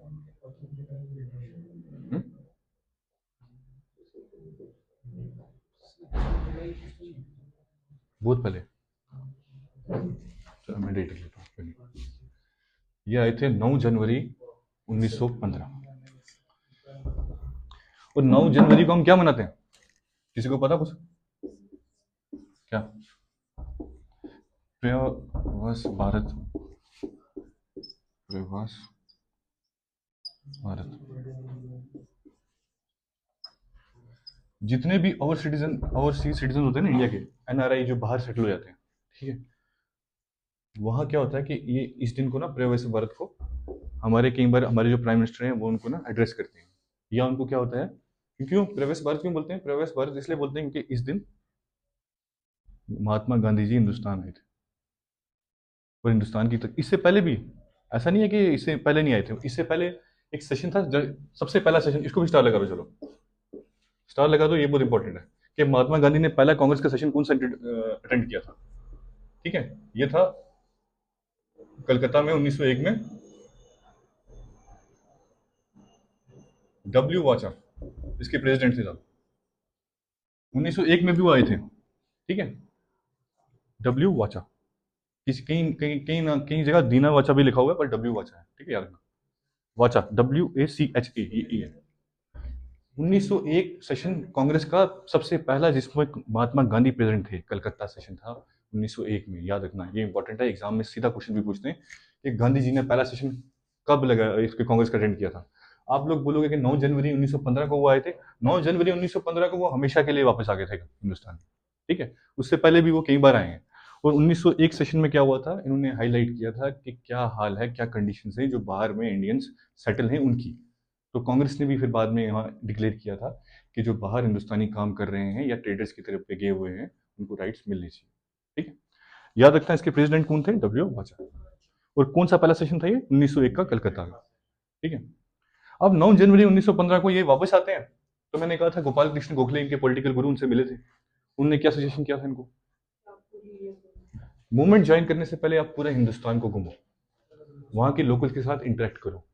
Speaker 1: बहुत पहले, चलो मैं डेट लिख लेता हूँ पहले। ये आए थे 9 जनवरी 1915। और 9 जनवरी को हम क्या मनाते हैं, किसी को पता कुछ? क्या? प्रवास भारत, प्रवास भारत। जितने भी ओवरसीज सिटीजन होते हैं ना इंडिया के, NRI जो बाहर सेटल हो जाते हैं, ठीक है, वहाँ क्या होता है कि ये इस दिन को ना, प्रवासी भारत को हमारे कई बार हमारे जो प्राइम मिनिस्टर हैं वो उनको ना एड्रेस करते हैं, या उनको क्या होता है, क्यों प्रवेश भारत क्यों बोलते हैं, प्रवेश भारत इसलिए बोलते हैं क्योंकि इस दिन महात्मा गांधी जी हिंदुस्तान आए थे। और हिंदुस्तान की इससे पहले भी ऐसा नहीं है कि इससे पहले नहीं आए थे, इससे पहले एक सेशन था सबसे पहला सेशन, इसको भी स्टार लगा दो, चलो स्टार लगा दो, ये बहुत इंपॉर्टेंट है कि महात्मा गांधी ने पहला कांग्रेस का सेशन कौन सा अटेंड किया था। ठीक है, ये था कलकत्ता में 1901 में, डब्ल्यू वाचा इसके प्रेसिडेंट थे साहब। 1901 में भी वो आए थे। ठीक है, डब्ल्यू वाचा, किसी कहीं कहीं कहीं ना कहीं जगह दीना वाचा भी लिखा हुआ है, पर डब्ल्यू वाचा है। ठीक है, याद रखना, वाचा WACHA है। 1901 सेशन कांग्रेस का सबसे पहला जिसमें महात्मा गांधी प्रेसिडेंट थे, कलकत्ता सेशन था 1901 में। याद रखना, ये इंपॉर्टेंट है, एग्जाम में सीधा क्वेश्चन भी पूछते हैं कि गांधी जी ने पहला सेशन कब लगा इसके कांग्रेस का अटेंड किया था। आप लोग बोलोगे कि 9 जनवरी 1915 को वो आए थे। 9 जनवरी 1915 को वो हमेशा के लिए वापस आ गए थे हिंदुस्तान। ठीक है, उससे पहले भी वो कई बार आए हैं। और 1901 सेशन में क्या हुआ था, इन्होंने हाईलाइट किया था कि क्या हाल है, क्या कंडीशंस है जो बाहर में इंडियंस सेटल हैं उनकी। तो कांग्रेस ने भी फिर बाद में यहाँ डिक्लेयर किया था कि जो बाहर हिंदुस्तानी काम कर रहे हैं या ट्रेडर्स की तरफ पे गए हुए हैं उनको राइट्स मिलने चाहिए। ठीक है, याद रखना इसके प्रेसिडेंट कौन थे, डब्ल्यू वाचा। और कौन सा पहला सेशन था ये, 1901 का कलकत्ता का। ठीक है, अब 9 जनवरी 1915 को ये वापस आते हैं। तो मैंने कहा था गोपाल कृष्ण गोखले इनके पॉलिटिकल गुरु, उनसे मिले थे। उन्होंने क्या सजेशन किया था इनको, मूवमेंट ज्वाइन करने से पहले आप पूरा हिंदुस्तान को घूमो, वहाँ के लोकल्स के साथ इंटरेक्ट करो,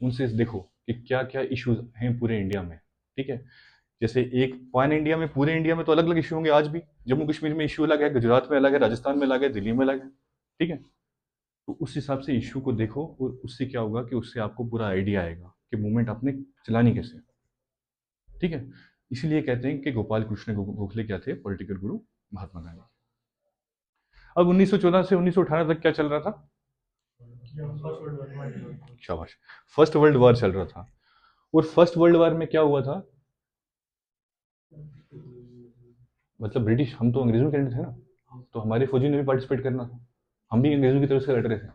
Speaker 1: उनसे देखो कि क्या क्या इश्यूज हैं पूरे इंडिया में। ठीक है, जैसे एक पैन इंडिया में, पूरे इंडिया में तो अलग अलग इशू होंगे आज भी, जम्मू कश्मीर में इशू अलग है, गुजरात में अलग है, राजस्थान में अलग है, दिल्ली में अलग है। ठीक है, तो उस हिसाब से इशू को देखो, और उससे क्या होगा कि उससे आपको पूरा आइडिया आएगा कि मूवमेंट आपने चलानी कैसे। ठीक है, इसीलिए कहते हैं कि गोपाल कृष्ण गोखले क्या थे, पॉलिटिकल गुरु महात्मा गांधी। अब 1914 से 1918 तक क्या चल रहा था, शाबाश, फर्स्ट वर्ल्ड वॉर चल रहा था। और फर्स्ट वर्ल्ड वॉर में क्या हुआ था, मतलब ब्रिटिश, हम तो अंग्रेजों के अंडर थे ना, तो हमारे फौजी ने भी पार्टिसिपेट करना था, हम भी अंग्रेजों की तरफ से लड़ रहे थे।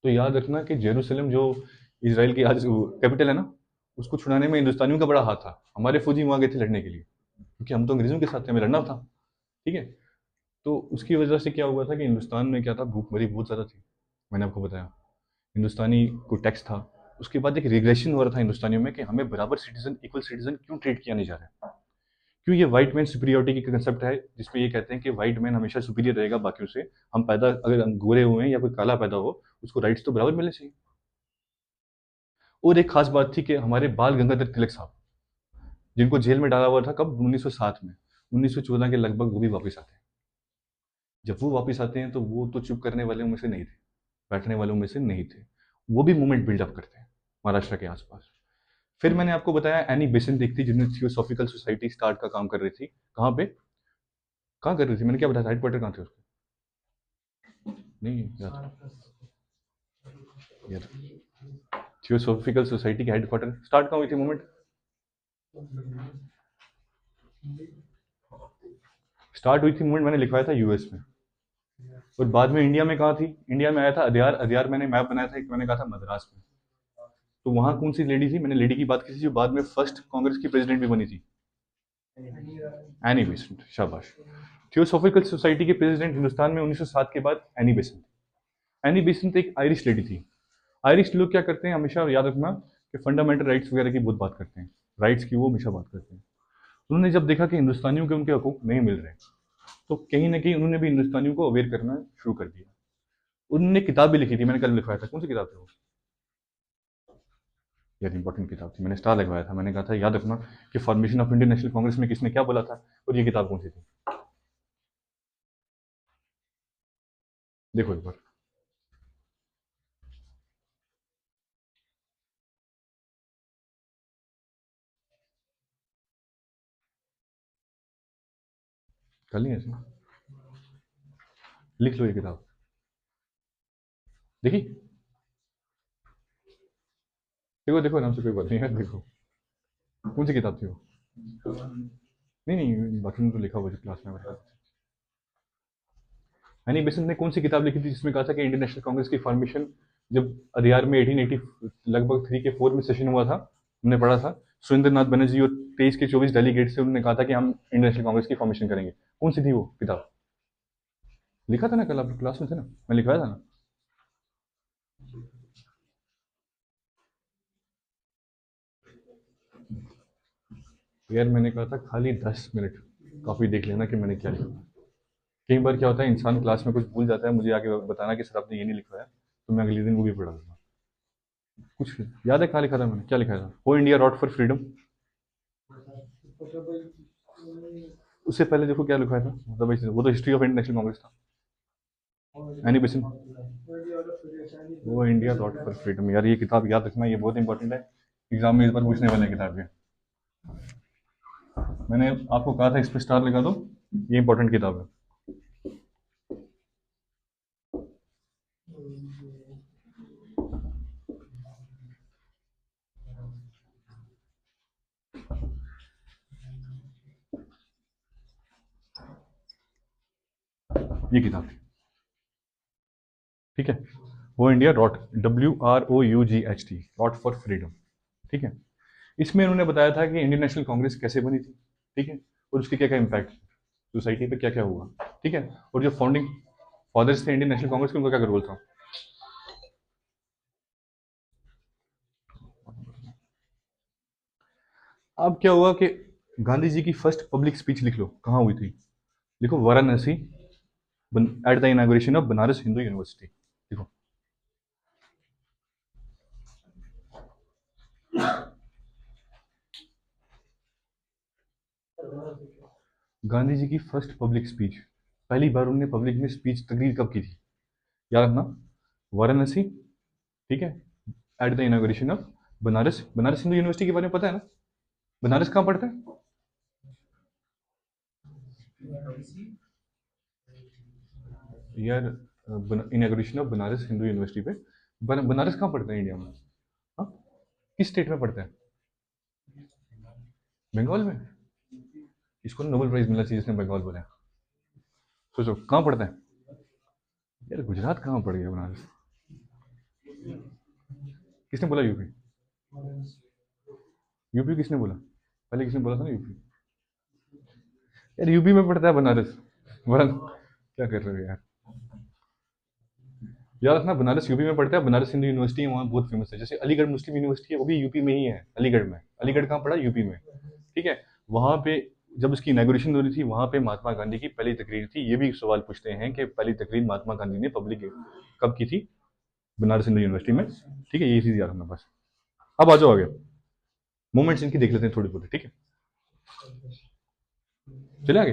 Speaker 1: तो याद रखना कि जेरूसलम जो इसराइल की आज कैपिटल है ना, उसको छुड़ाने में हिंदुस्तानियों का बड़ा हाथ था। हमारे फौजी वहां गए थे लड़ने के लिए, क्योंकि हम तो अंग्रेजों के साथ थे, हमें लड़ना था। ठीक है, तो उसकी वजह से क्या हुआ था कि हिंदुस्तान में क्या था, भूखमरी बहुत ज़्यादा थी, मैंने आपको बताया। हिंदुस्तानी को टैक्स था। उसके बाद एक रिग्रेशन हो रहा था हिंदुस्तानियों में कि हमें बराबर सिटीजन, इक्वल सिटीजन क्यों ट्रीट किया नहीं जा रहा है। क्यों, ये व्हाइट मैन सुपीरियोरिटी की कंसेप्ट है, जिसमें ये कहते हैं कि व्हाइट मैन हमेशा सुपीरियर रहेगा बाकियों से। हम पैदा, अगर हम गोरे हुए हैं या कोई काला पैदा हो, उसको राइट्स तो बराबर मिलने चाहिए। और एक खास बात थी कि हमारे बाल गंगाधर तिलक साहब, जिनको जेल में डाला हुआ था कब, 1907 में, 1914 के लगभग वो भी वापस आते हैं। जब वो वापस आते हैं तो वो तो चुप करने वालों में से नहीं थे, बैठने वालों में से नहीं थे, वो भी मूवमेंट बिल्डअप करते हैं महाराष्ट्र के आसपास। फिर मैंने आपको बताया एनी बेसेंट एक थी, जिन्होंने थियोसॉफिकल सोसाइटी स्टार्ट का काम कर रही थी। कहाँ पे, कहाँ कर रही थी, मैंने क्या बताया था, हेडक्वार्टर कहाँ थे उसके, नहीं याद, याद, थियोसॉफिकल सोसाइटी के हेडक्वार्टर स्टार्ट कहाँ हुई थी मूवमेंट, स्टार्ट हुई थी मूवमेंट, मैंने लिखवाया था यूएस में। और बाद में इंडिया में कहाँ थी, इंडिया में आया था अदियार, अदियार मैंने मैप बनाया था एक, मैंने कहा था मद्रास में। तो वहां कौन सी लेडी थी, मैंने लेडी की बात की थी जो बाद में फर्स्ट कांग्रेस की प्रेसिडेंट भी बनी थी, एनी बेसेंट, शाबाश। थियोसॉफिकल सोसाइटी के प्रेसिडेंट हिंदुस्तान में 1907 के बाद एनी बेसेंट। एनी बेसेंट एक आयरिश लेडी थी। आयरिश लोग क्या करते हैं, हमेशा याद रखना कि फंडामेंटल राइट्स वगैरह की बहुत बात करते हैं, राइट्स की वो हमेशा बात करते हैं। उन्होंने जब देखा कि हिंदुस्तानियों के उनके हकूक नहीं मिल रहे, तो कहीं ना कहीं उन्होंने भी हिंदुस्तानियों को अवेयर करना शुरू कर दिया। उन्होंने किताब भी लिखी थी, मैंने कल लिखवाया था, कौन सी किताब थी वो, यार इंपॉर्टेंट किताब थी, मैंने स्टार लगवाया था, मैंने कहा था याद रखना कि formation of Indian national Congress में किसने क्या बोला था, और ये किताब कौन सी थी, देखो एक बार। कल नहीं ऐसे, लिख लो ये किताब, देखी, देखो देखो आराम से, कोई बात नहीं है, देखो कौन सी किताब थी वो, नहीं नहीं बाकी में तो लिखा हुआ जो क्लास में बता। हनी बेसेंट ने कौन सी किताब लिखी थी जिसमें कहा था कि इंडियन नेशनल कांग्रेस की फॉर्मेशन जब अदियार में 1880 लगभग 3 के 4 में सेशन हुआ था, हमने पढ़ा था, सुरेंद्र नाथ बनर्जी और 23 के 24 डेलीगेट से उन्होंने कहा था कि हम इंडियन नेशनल कांग्रेस की फॉर्मेशन करेंगे। कौन सी थी वो किताब? लिखा था ना, कल आप क्लास में थे ना, मैं लिखवाया था ना। यार मैंने कहा था खाली 10 मिनट कॉपी देख लेना कि मैंने क्या लिखा। कई बार क्या होता है, इंसान क्लास में कुछ भूल जाता है, मुझे आके बताना कि सर आपने ये नहीं लिखवाया, तो मैं अगले दिन वो भी पढ़ा दूंगा। कुछ याद है कहाँ लिखा था मैंने, क्या लिखा था? हो इंडिया रॉट फॉर फ्रीडम। उससे पहले देखो क्या लिखा था, मतलब वो तो history of Indian national Congress था, एनी बेसिन। वो इंडिया रॉट फॉर फ्रीडम, यार ये किताब याद रखना, ये बहुत इंपॉर्टेंट है, एग्जाम में इस बार पूछने वाले किताब है। मैंने आपको कहा था इस पर स्टार लगा दो, ये इंपॉर्टेंट किताब है। ये किताब थी, ठीक है। वो India wrought, WROUGHT, wrought for freedom, ठीक है। इसमें उन्होंने बताया था कि इंडियन नेशनल कांग्रेस कैसे बनी थी, ठीक है, और उसके क्या क्या इम्पैक्ट सोसाइटी पे क्या क्या हुआ, ठीक है, और जो फाउंडिंग फादर्स थे इंडियन नेशनल कांग्रेस के, उनका क्या रोल था। अब क्या हुआ कि गांधी जी की फर्स्ट पब्लिक स्पीच लिख लो, कहाँ हुई थी? लिखो Varanasi, at the inauguration of Banaras Hindu university. देखो गांधी जी की फर्स्ट पब्लिक स्पीच, पहली बार उन्होंने पब्लिक में स्पीच तकरीर कब की थी? याद रखना, वाराणसी, ठीक है, at the inauguration of Banaras, Banaras Hindu university के बारे में पता है ना? बनारस कहाँ पड़ता है? यार inauguration of Banaras Hindu university पे, बनारस कहाँ पड़ता है इंडिया में? हाँ, किस स्टेट में पड़ता है? बंगाल में। इसको नोबेल प्राइज मिलना चाहिए जिसने बंगाल बोला। सोचो कहाँ पड़ता है। यार गुजरात कहाँ पड़ गया बनारस? किसने बोला यूपी? यूपी किसने बोला? पहले किसने बोला था ना यूपी? यार यूपी में पड़ता है बनारस। बड़ा क्या कर रहे हो यार। याद रखना बनारस यूपी में पड़ता है, बनारस हिंदू यूनिवर्सिटी है वहाँ बहुत फेमस है। जैसे अलीगढ़ मुस्लिम यूनिवर्सिटी है, वो भी यूपी में ही है, अलीगढ़ में। अलीगढ़ कहाँ पड़ा? यूपी में, ठीक है। वहाँ पे जब उसकी इनॉग्रेशन हो रही थी, वहाँ पे महात्मा गांधी की पहली तकरीर थी। ये भी सवाल पूछते हैं कि पहली तकरीर महात्मा गांधी ने पब्लिक कब की थी? बनारस हिंदू यूनिवर्सिटी में, ठीक है। ये चीज याद रखना बस। अब आ जाओ आगे, मूवमेंट्स इनकी देख लेते हैं थोड़ी बहुत, ठीक है। चले आगे।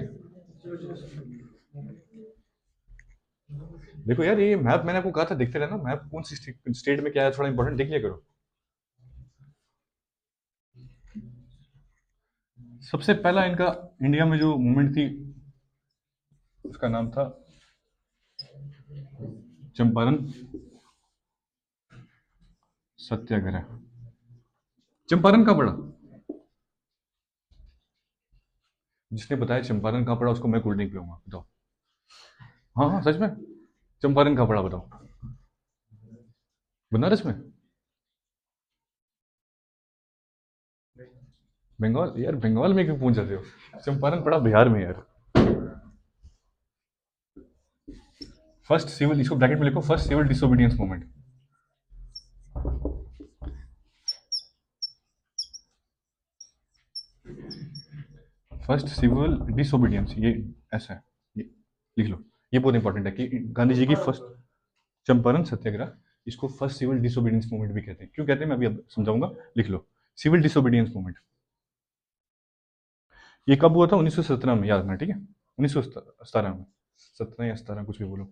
Speaker 1: देखो यार ये मैप मैंने आपको कहा था देखते रहना, मैप कौन सी स्टेट में क्या है थोड़ा इंपॉर्टेंट देख लिया करो। सबसे पहला इनका इंडिया में जो मूवमेंट थी, उसका नाम था चंपारण सत्याग्रह। चंपारण कहाँ पड़ा? जिसने बताया चंपारण कहाँ पड़ा, उसको मैं कोल्ड ड्रिंक पीऊंगा, बताओ। हाँ हाँ सच में, चंपारण कहाँ पड़ा बताओ? बनारस में? बंगाल? यार बंगाल में क्यों पूछ जाते हो? चंपारण पड़ा बिहार में यार। फर्स्ट सिविल, इसको ब्रैकेट में लिखो, first civil disobedience movement. First civil disobedience, ये ऐसा है, ये लिख लो। ये बहुत इंपॉर्टेंट है कि गांधी जी की फर्स्ट चंपारण सत्याग्रह, इसको फर्स्ट सिविल डिसोबीडियंस मूवमेंट भी कहते हैं। क्यों कहते हैं मैं अभी अब समझाऊंगा, लिख लो। सिविल डिसोबीडियंस मूवमेंट ये कब हुआ था? 1917 में, याद रखना, ठीक है। 1917 में, 17 या 17 कुछ भी बोलो,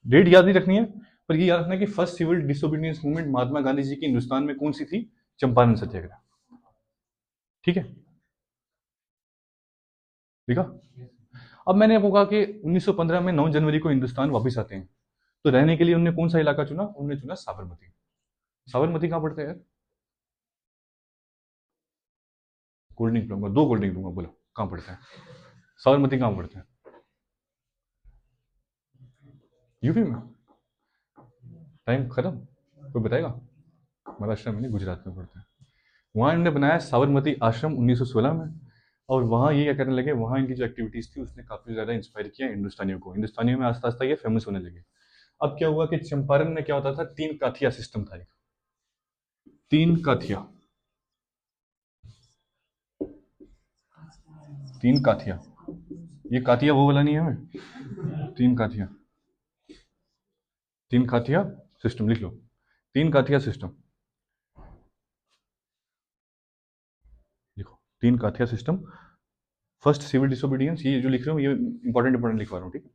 Speaker 1: डेट याद नहीं रखनी है। पर ये याद रखना कि first civil disobedience movement Mahatma Gandhi ji की हिंदुस्तान में कौन सी थी? चंपारण सत्याग्रह, ठीक है। ठीक है। अब मैंने आपको कहा कि 1915 में 9 जनवरी को हिंदुस्तान वापस आते हैं, तो रहने के लिए उन्होंने कौन सा इलाका चुना? उन्होंने चुना साबरमती। साबरमती कहाँ पड़ता है यार? कोल्ड ड्रिंक दूंगा, 2 कोल्ड ड्रिंक दूंगा, बोलो कहाँ पड़ता है? साबरमती कहाँ पड़ता है? यूपी में। टाइम खत्म। कोई बताएगा? महाराष्ट्र में नहीं, गुजरात में पड़ता है। वहाँ इन्होंने बनाया साबरमती आश्रम 1916 में, और वहाँ ये क्या करने लगे, वहाँ इनकी जो एक्टिविटीज़ थी उसने काफ़ी ज़्यादा इंस्पायर किया हिंदुस्तानियों को। हिंदुस्तानियों में आस्ता आस्ता ये फेमस होने लगे। अब क्या हुआ कि चंपारण में क्या होता था, 3 काथिया सिस्टम था। एक 3 काथिया, 3 काथिया, ये काथिया वो वाला नहीं है हमें, 3 काथिया, 3 काथिया सिस्टम लिख लो, 3 काथिया सिस्टम लिखो, 3 kathia system. First civil disobedience, ये जो लिख रहे हो ये इंपॉर्टेंट लिखवा रहा हूँ, ठीक है,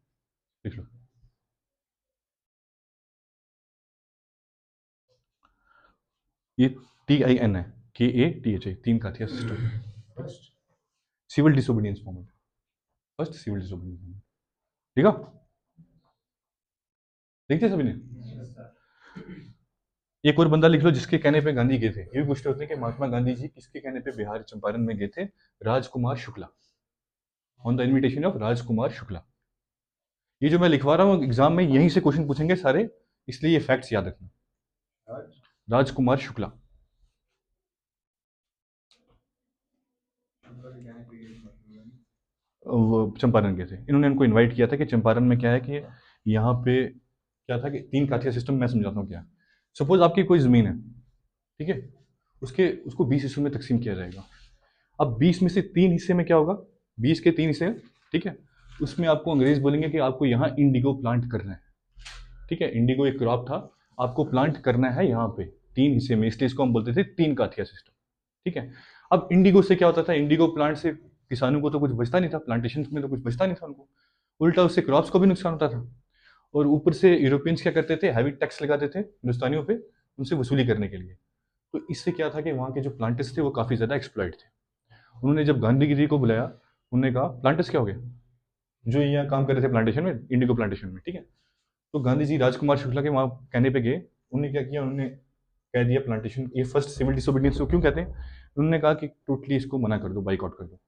Speaker 1: लिख लो। ये TIN है, KATHA, 3 kathia system, civil disobedience movement, first civil disobedience movement, ठीक है? देखते सभी ने? एक और बंदा लिख लो जिसके कहने पे गांधी गए थे। ये भी पूछते होते हैं कि महात्मा गांधी जी किसके कहने पे बिहार चंपारण में गए थे? Rajkumar Shukla, on the invitation of Rajkumar Shukla. ये जो मैं लिखवा रहा हूँ एग्जाम में यहीं से क्वेश्चन पूछेंगे सारे, इसलिए ये फैक्ट्स याद रखना। राजकुमार शुक्ला, वो चंपारण गए थे, इन्होंने इनको इनवाइट किया था कि चंपारण में क्या है कि यहाँ पे क्या था कि 3 काठिया सिस्टम, मैं समझाता हूँ क्या। सपोज आपकी कोई जमीन है, ठीक है, उसको 20 हिस्सों में तकसीम किया जाएगा। अब 20 में से 3 हिस्से में क्या होगा, 20 के 3 हिस्से, ठीक है, उसमें आपको अंग्रेज बोलेंगे कि आपको यहाँ इंडिगो प्लांट करना है, ठीक है, इंडिगो एक क्रॉप था, आपको प्लांट करना है यहाँ पे 3 हिस्से में, इसलिए इसको हम बोलते थे 3 काठिया सिस्टम, ठीक है। अब इंडिगो से क्या होता था, इंडिगो प्लांट से किसानों को तो कुछ बचता नहीं था, प्लांटेशन में तो कुछ बचता नहीं था उनको, उल्टा उससे क्रॉप्स को भी नुकसान होता था। और ऊपर से यूरोपियंस क्या करते थे, हैवी टैक्स लगाते थे हिंदुस्तानियों पे उनसे वसूली करने के लिए। तो इससे क्या था कि वहाँ के जो प्लांटर्स थे वो काफ़ी ज़्यादा एक्सप्लॉइट थे। उन्होंने जब गांधी जी को बुलाया, उन्होंने कहा प्लांटर्स क्या हो गए, जो यहाँ काम कर रहे थे प्लांटेशन में, इंडिगो प्लांटेशन में, ठीक है। तो गांधी जी राजकुमार शुक्ला के वहाँ कहने पे गए, उन्होंने क्या किया, उन्होंने कह दिया प्लांटेशन, ये फर्स्ट सिविल डिसोबीडियंस को क्यों कहते हैं, उन्होंने कहा कि टोटली इसको मना कर दो, बाइकआउट कर दो,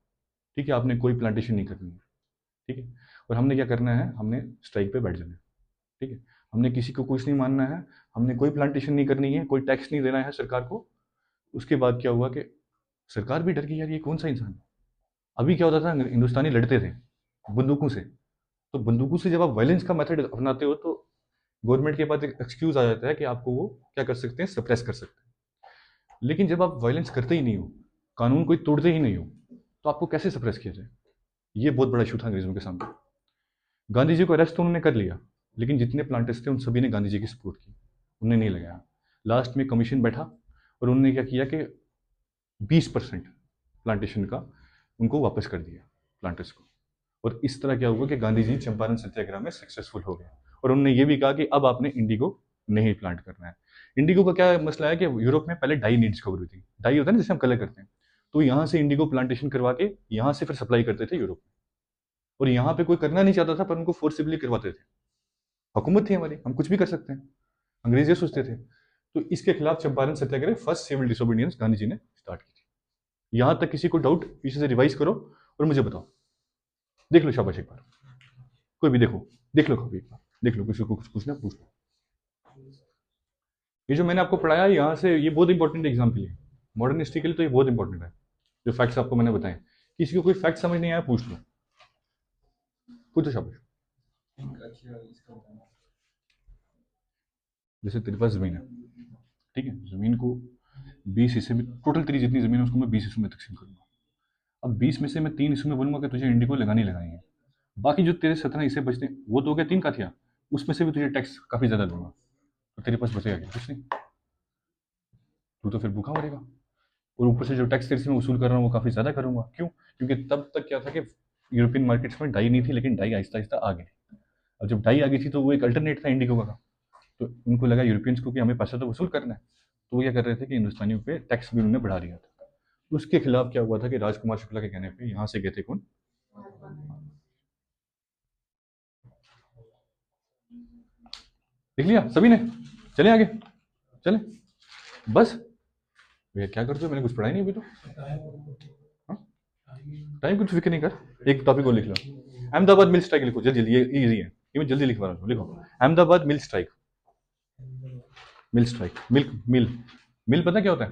Speaker 1: ठीक है, आपने कोई प्लांटेशन नहीं करनी है, ठीक है, और हमने क्या करना है, हमने स्ट्राइक पे बैठ जाना है, ठीक है, हमने किसी को कुछ नहीं मानना है, हमने कोई प्लांटेशन नहीं करनी है, कोई टैक्स नहीं देना है सरकार को। उसके बाद क्या हुआ कि सरकार भी डर गई, यार ये कौन सा इंसान है। अभी क्या होता था, हिंदुस्तानी लड़ते थे बंदूकों से, तो बंदूकों से जब आप वायलेंस का मेथड अपनाते हो तो गवर्नमेंट के पास एक एक्सक्यूज आ जाता है कि आपको वो क्या कर सकते हैं, सप्रेस कर सकते हैं। लेकिन जब आप वायलेंस करते ही नहीं हो, कानून कोई तोड़ते ही नहीं हो, तो आपको कैसे सप्रेस किया जाए। ये बहुत बड़ा इशू था अंग्रेजों के सामने। गांधी जी को अरेस्ट तो उन्होंने कर लिया, लेकिन जितने प्लांटर्स थे उन सभी ने गांधी जी की सपोर्ट की, उन्हें नहीं लगाया। लास्ट में कमीशन बैठा और उन्होंने क्या किया कि 20% प्लांटेशन का उनको वापस कर दिया प्लांटर्स को। और इस तरह क्या हुआ कि गांधी जी चंपारण सत्याग्रह में सक्सेसफुल हो गए। और उन्होंने ये भी कहा कि अब आपने इंडिगो नहीं प्लांट करना है। इंडिगो का क्या मसला है कि यूरोप में पहले डाई नीड्स कवर हुई थी, डाई होता है ना जिसे हम कलर करते हैं, तो यहाँ से इंडिगो प्लांटेशन करवा के यहाँ से फिर सप्लाई करते थे यूरोप में। और यहाँ पे कोई करना नहीं चाहता था पर उनको फोर्सिबली करवाते थे। हुकूमत थी हमारी, हम कुछ भी कर सकते हैं, अंग्रेज ये सोचते थे। तो इसके खिलाफ चंपारण सत्याग्रह, first civil disobedience, Gandhi ji ने स्टार्ट की थी। यहाँ तक किसी को डाउट, पीछे से रिवाइज करो और मुझे बताओ। देख लो शाबाश, एक बार कोई भी देखो, देख लो कभी एक बार, देख लो, किसी को कुछ पूछना पूछ लो। ये जो मैंने आपको पढ़ाया यहाँ से, ये बहुत इंपॉर्टेंट है एग्जाम के लिए, मॉडर्न हिस्ट्री के लिए तो ये बहुत इंपॉर्टेंट है। जो फैक्ट्स आपको मैंने बताए, किसी को कोई फैक्ट समझ नहीं आया पूछ लो, पूछो शाबाश। जैसे तेरे पास जमीन है, ठीक है, जमीन को 20 हिस्से में, टोटल तेरी जितनी जमीन है उसको मैं 20 हिस्सों में तकसीम करूंगा। अब 20 में से मैं 3 हिस्सों में बोलूंगा कि तुझे इंडिको लगानी लगानी है। बाकी जो तेरे 17 हिस्से बचते हैं वो तो हो गया 3 का थिया, उसमें से भी तुझे टैक्स काफी ज्यादा दूंगा, तो तेरे पास बचेगा क्या, कुछ नहीं, तू तो फिर भूखा मरेगा। और ऊपर से जो टैक्स तेरे से मैं वसूल कर रहा हूँ वो काफी ज्यादा करूंगा, क्यों, क्योंकि तब तक क्या था कि यूरोपियन मार्केट्स में डाई नहीं थी, लेकिन डाई आहिस्ता आहिस्ता आ गई। अब जब डाई आ गई थी तो वो एक अल्टरनेट था इंडिगो का, तो उनको लगा यूरोपियंस को कि हमें पैसा तो वसूल करना है, तो वो क्या कर रहे थे कि हिंदुस्तानियों पे टैक्स भी उन्होंने बढ़ा दिया था। उसके खिलाफ क्या हुआ था कि राजकुमार शुक्ला के कहने पे यहाँ से गए थे कौन, देख लिया सभी ने, चले आगे, चले बस। भैया क्या करते हो, मैंने कुछ पढ़ा ही नहीं अभी तो। हाँ? टाइम कुछ फिक्र नहीं कर, एक टॉपिक को लिख लो, अहमदाबाद मिल स्ट्राइक लिखो जल्दी जल्दी, ये इजी है, ये मैं जल्दी लिखवा रहा हूँ, लिखो Ahmedabad mill strike. Mill strike, milk mill, mill पता क्या होता है?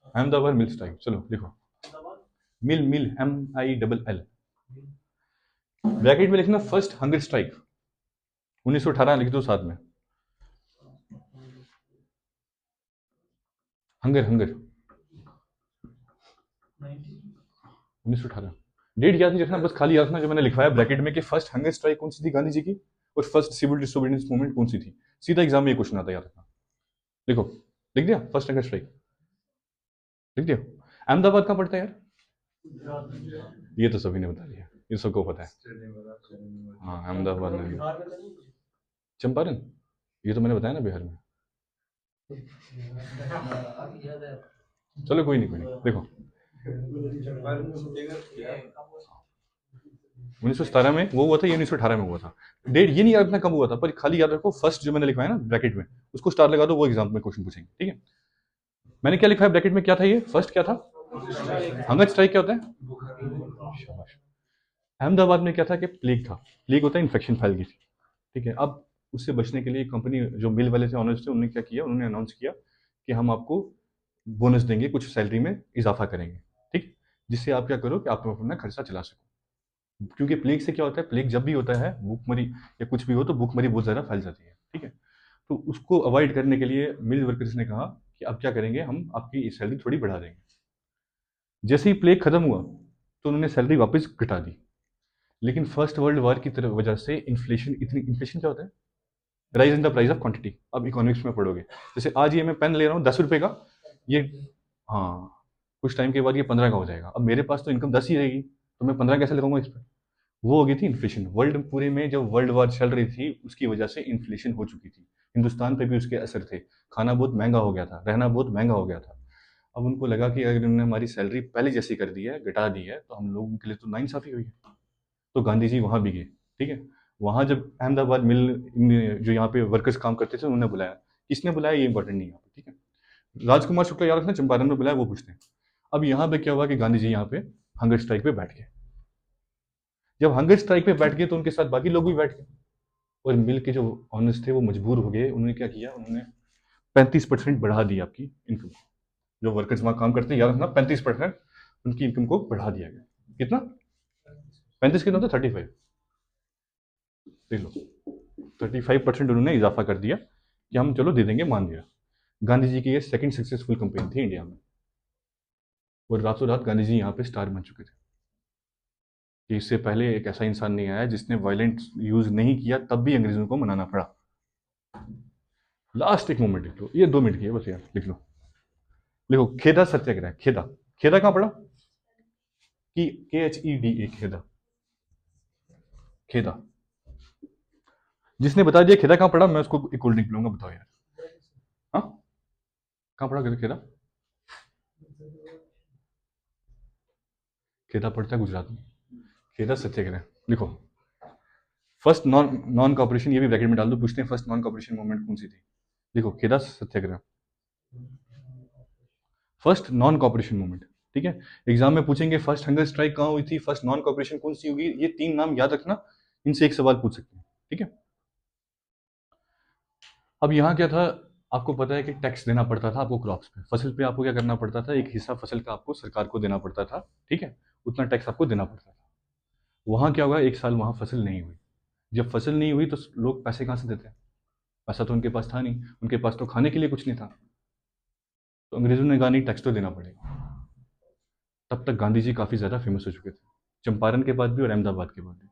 Speaker 1: अहमदाबाद मिल स्ट्राइक, चलो लिखो मिल, मिल MILL, ब्रैकेट में लिखना फर्स्ट हंगर स्ट्राइक 1918 लिख दो साथ में, हंगर हंगर 1918, डेट याद नहीं रखना, बस खाली याद रखना जो मैंने लिखवाया ब्रैकेट में कि फर्स्ट हंगर स्ट्राइक कौन सी थी गांधी जी की और फर्स्ट सिविल डिसोबीडियंस मूवमेंट कौन सी थी। सीधा एग्जाम में ये क्वेश्चन आता है, याद रखना। लिखो, लिख दिया फर्स्ट हंगर स्ट्राइक, लिख दिया। अहमदाबाद कहाँ पड़ता है यार? ये तो सभी ने बता दिया, ये सबको पता है। हाँ अहमदाबाद में, चंपारण, ये तो मैंने बताया ना बिहार में। चलो कोई नहीं, कोई नहीं, देखो 1917 में वो हुआ था, ये 1918 में हुआ था। डेट ये नहीं याद रखना कब हुआ था, पर खाली याद रखो फर्स्ट जो मैंने लिखवाया ना ब्रैकेट में, उसको स्टार लगा दो, वो एग्जाम में क्वेश्चन पूछेंगे, ठीक है। मैंने क्या लिखा है ब्रैकेट में, क्या था ये फर्स्ट, क्या था? हंगर स्ट्राइक क्या होता है? शाबाश। अहमदाबाद में क्या था कि प्लेग था, प्लेग होता है इन्फेक्शन फैल गई थी, ठीक है। अब उससे बचने के लिए कंपनी, जो मिल वाले थे, ऑनर्स थे, उन्होंने क्या किया, उन्होंने अनाउंस किया कि हम आपको बोनस देंगे, कुछ सैलरी में इजाफा करेंगे, ठीक, जिससे आप क्या करो कि आप अपना खर्चा चला सको। क्योंकि प्लेग से क्या होता है, प्लेग जब भी होता है, भूखमरी या कुछ भी हो तो भूखमरी बहुत ज़्यादा फैल जाती है, ठीक है। तो उसको अवॉइड करने के लिए मिल वर्कर्स ने कहा कि अब क्या करेंगे, हम आपकी सैलरी थोड़ी बढ़ा देंगे। जैसे ही प्लेग खत्म हुआ तो उन्होंने सैलरी वापस घटा दी। लेकिन फर्स्ट वर्ल्ड वॉर की तरफ वजह से इन्फ्लेशन, इतनी इन्फ्लेशन क्या होता है? Rise in the price of quantity. अब इकोनॉमिक्स में पढ़ोगे, जैसे आज ये मैं पेन ले रहा हूँ 10 रुपए का, ये, हाँ, कुछ टाइम के बाद ये 15 का हो जाएगा। अब मेरे पास तो इनकम 10 ही रहेगी, तो मैं 15 कैसे लगाऊंगा इस पर? वो हो गई थी इन्फ्लेशन। वर्ल्ड पूरे में जब वर्ल्ड वॉर चल रही थी, उसकी वजह से इन्फ्लेशन हो चुकी थी। हिंदुस्तान पे भी उसके असर थे, खाना बहुत महंगा हो गया था, रहना बहुत महंगा हो गया था। अब उनको लगा कि अगर इन्होंने हमारी सैलरी पहले जैसी कर दी है, घटा दी है, तो हम लोगों के लिए तो नाइंसाफी हुई है। तो गांधी जी वहाँ भी गए, ठीक है। वहाँ जब अहमदाबाद मिल जो यहाँ पे वर्कर्स काम करते थे, उन्होंने बुलाया, किसने बुलाया ये इंपॉर्टेंट नहीं है, ठीक है। राजकुमार शुक्ला याद रखना, चंपारण में बुलाया, वो पूछते हैं। अब यहाँ पे क्या हुआ कि गांधी जी यहाँ पे हंगर स्ट्राइक पे बैठ गए। जब हंगर स्ट्राइक पे बैठ गए तो उनके साथ बाकी लोग भी बैठ गए, और मिल के जो ऑनर्स थे वो मजबूर हो गए। उन्होंने क्या किया, उन्होंने 35% बढ़ा दी आपकी इनकम। जो वर्कर्स वहाँ काम करते हैं, याद रखना 35% उनकी इनकम को बढ़ा दिया गया। कितना? 35 कितना होता है? 35, देख लो, 35% उन्होंने इजाफा कर दिया कि हम चलो दे देंगे, मान लिया। गांधी जी की ये सेकंड सक्सेसफुल कंपेन थी इंडिया में, और रातों रात गांधी जी यहाँ पे स्टार बन चुके थे। कि इससे पहले एक ऐसा इंसान नहीं आया जिसने वायलेंट यूज नहीं किया, तब भी अंग्रेजों को मनाना पड़ा। लास्ट एक मोमेंट लिख लो, ये 2 मिनट की है बस यार, लिख लो, लिखो खेदा सत्याग्रह। खेदा, खेदा कहाँ पड़ा? कि KHEDA, खेदा, खेदा। जिसने बता दिया खेदा कहाँ पड़ा, मैं उसको एक कोल्ड ड्रिंक पिलाऊंगा, बताओ यार। हाँ, कहाँ पड़ा खेदा? खेदा पड़ता है गुजरात में। खेदा सत्याग्रह लिखो। फर्स्ट नॉन नॉन कॉपरेशन, ये भी ब्रैकेट में डाल दो, पूछते हैं फर्स्ट नॉन कॉपरेशन मूवमेंट कौन सी थी। लिखो खेदा सत्याग्रह, फर्स्ट नॉन कॉपरेशन मूवमेंट, ठीक है। एग्जाम में पूछेंगे फर्स्ट हंगर स्ट्राइक कहाँ हुई थी, फर्स्ट नॉन कॉपरेशन कौन सी होगी, ये 3 नाम याद रखना, इनसे एक सवाल पूछ सकते हैं, ठीक है। अब यहाँ क्या था, आपको पता है कि टैक्स देना पड़ता था आपको क्रॉप्स पे, फसल पे आपको क्या करना पड़ता था, एक हिस्सा फसल का आपको सरकार को देना पड़ता था, ठीक है, उतना टैक्स आपको देना पड़ता था। वहाँ क्या हुआ, एक साल वहाँ फसल नहीं हुई। जब फसल नहीं हुई तो लोग पैसे कहाँ से देते हैं? पैसा तो उनके पास था नहीं, उनके पास तो खाने के लिए कुछ नहीं था। तो अंग्रेजों ने कहा नहीं, टैक्स तो देना पड़ेगा। तब तक गांधी जी काफ़ी ज़्यादा फेमस हो चुके थे, चंपारण के बाद भी और अहमदाबाद के बाद भी।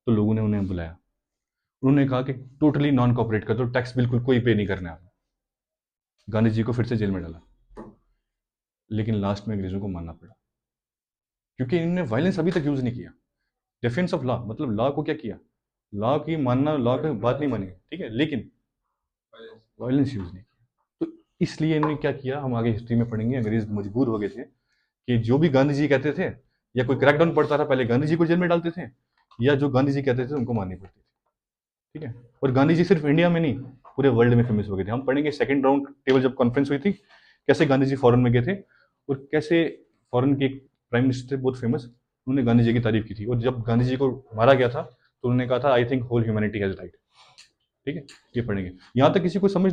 Speaker 1: तो लोगों ने उन्हें बुलाया, उन्होंने कहा कि टोटली नॉन कॉपरेट कर दो, टैक्स बिल्कुल कोई पे नहीं करना है। गांधी जी को फिर से जेल में डाला, लेकिन लास्ट में अंग्रेजों को मानना पड़ा, क्योंकि इन्होंने वायलेंस अभी तक यूज नहीं किया। डिफेंस ऑफ लॉ, मतलब लॉ को क्या किया, लॉ की मानना, लॉ की बात नहीं मानी, ठीक है, लेकिन वायलेंस यूज नहीं किया। तो इसलिए इन्होंने क्या किया, हम आगे हिस्ट्री में पढ़ेंगे, अंग्रेज मजबूर हो गए थे कि जो भी गांधी जी कहते थे, या कोई क्रैकडाउन पड़ता था, पहले गांधी जी को जेल में डालते थे, या जो गांधी जी कहते थे उनको माननी पड़ती थी, ठीक है। और गांधी जी सिर्फ इंडिया में नहीं, पूरे वर्ल्ड में फेमस हो गए थे। हम पढ़ेंगे सेकंड राउंड टेबल जब कॉन्फ्रेंस हुई थी, कैसे गांधी जी फॉरेन में गए थे, और कैसे फॉरेन के प्राइम मिनिस्टर बहुत फेमस, उन्होंने गांधी जी की तारीफ की थी। और जब गांधी जी को मारा गया था तो उन्होंने कहा था, I think whole humanity has right, ठीक है, ये पढ़ेंगे। यहाँ तक किसी को समझ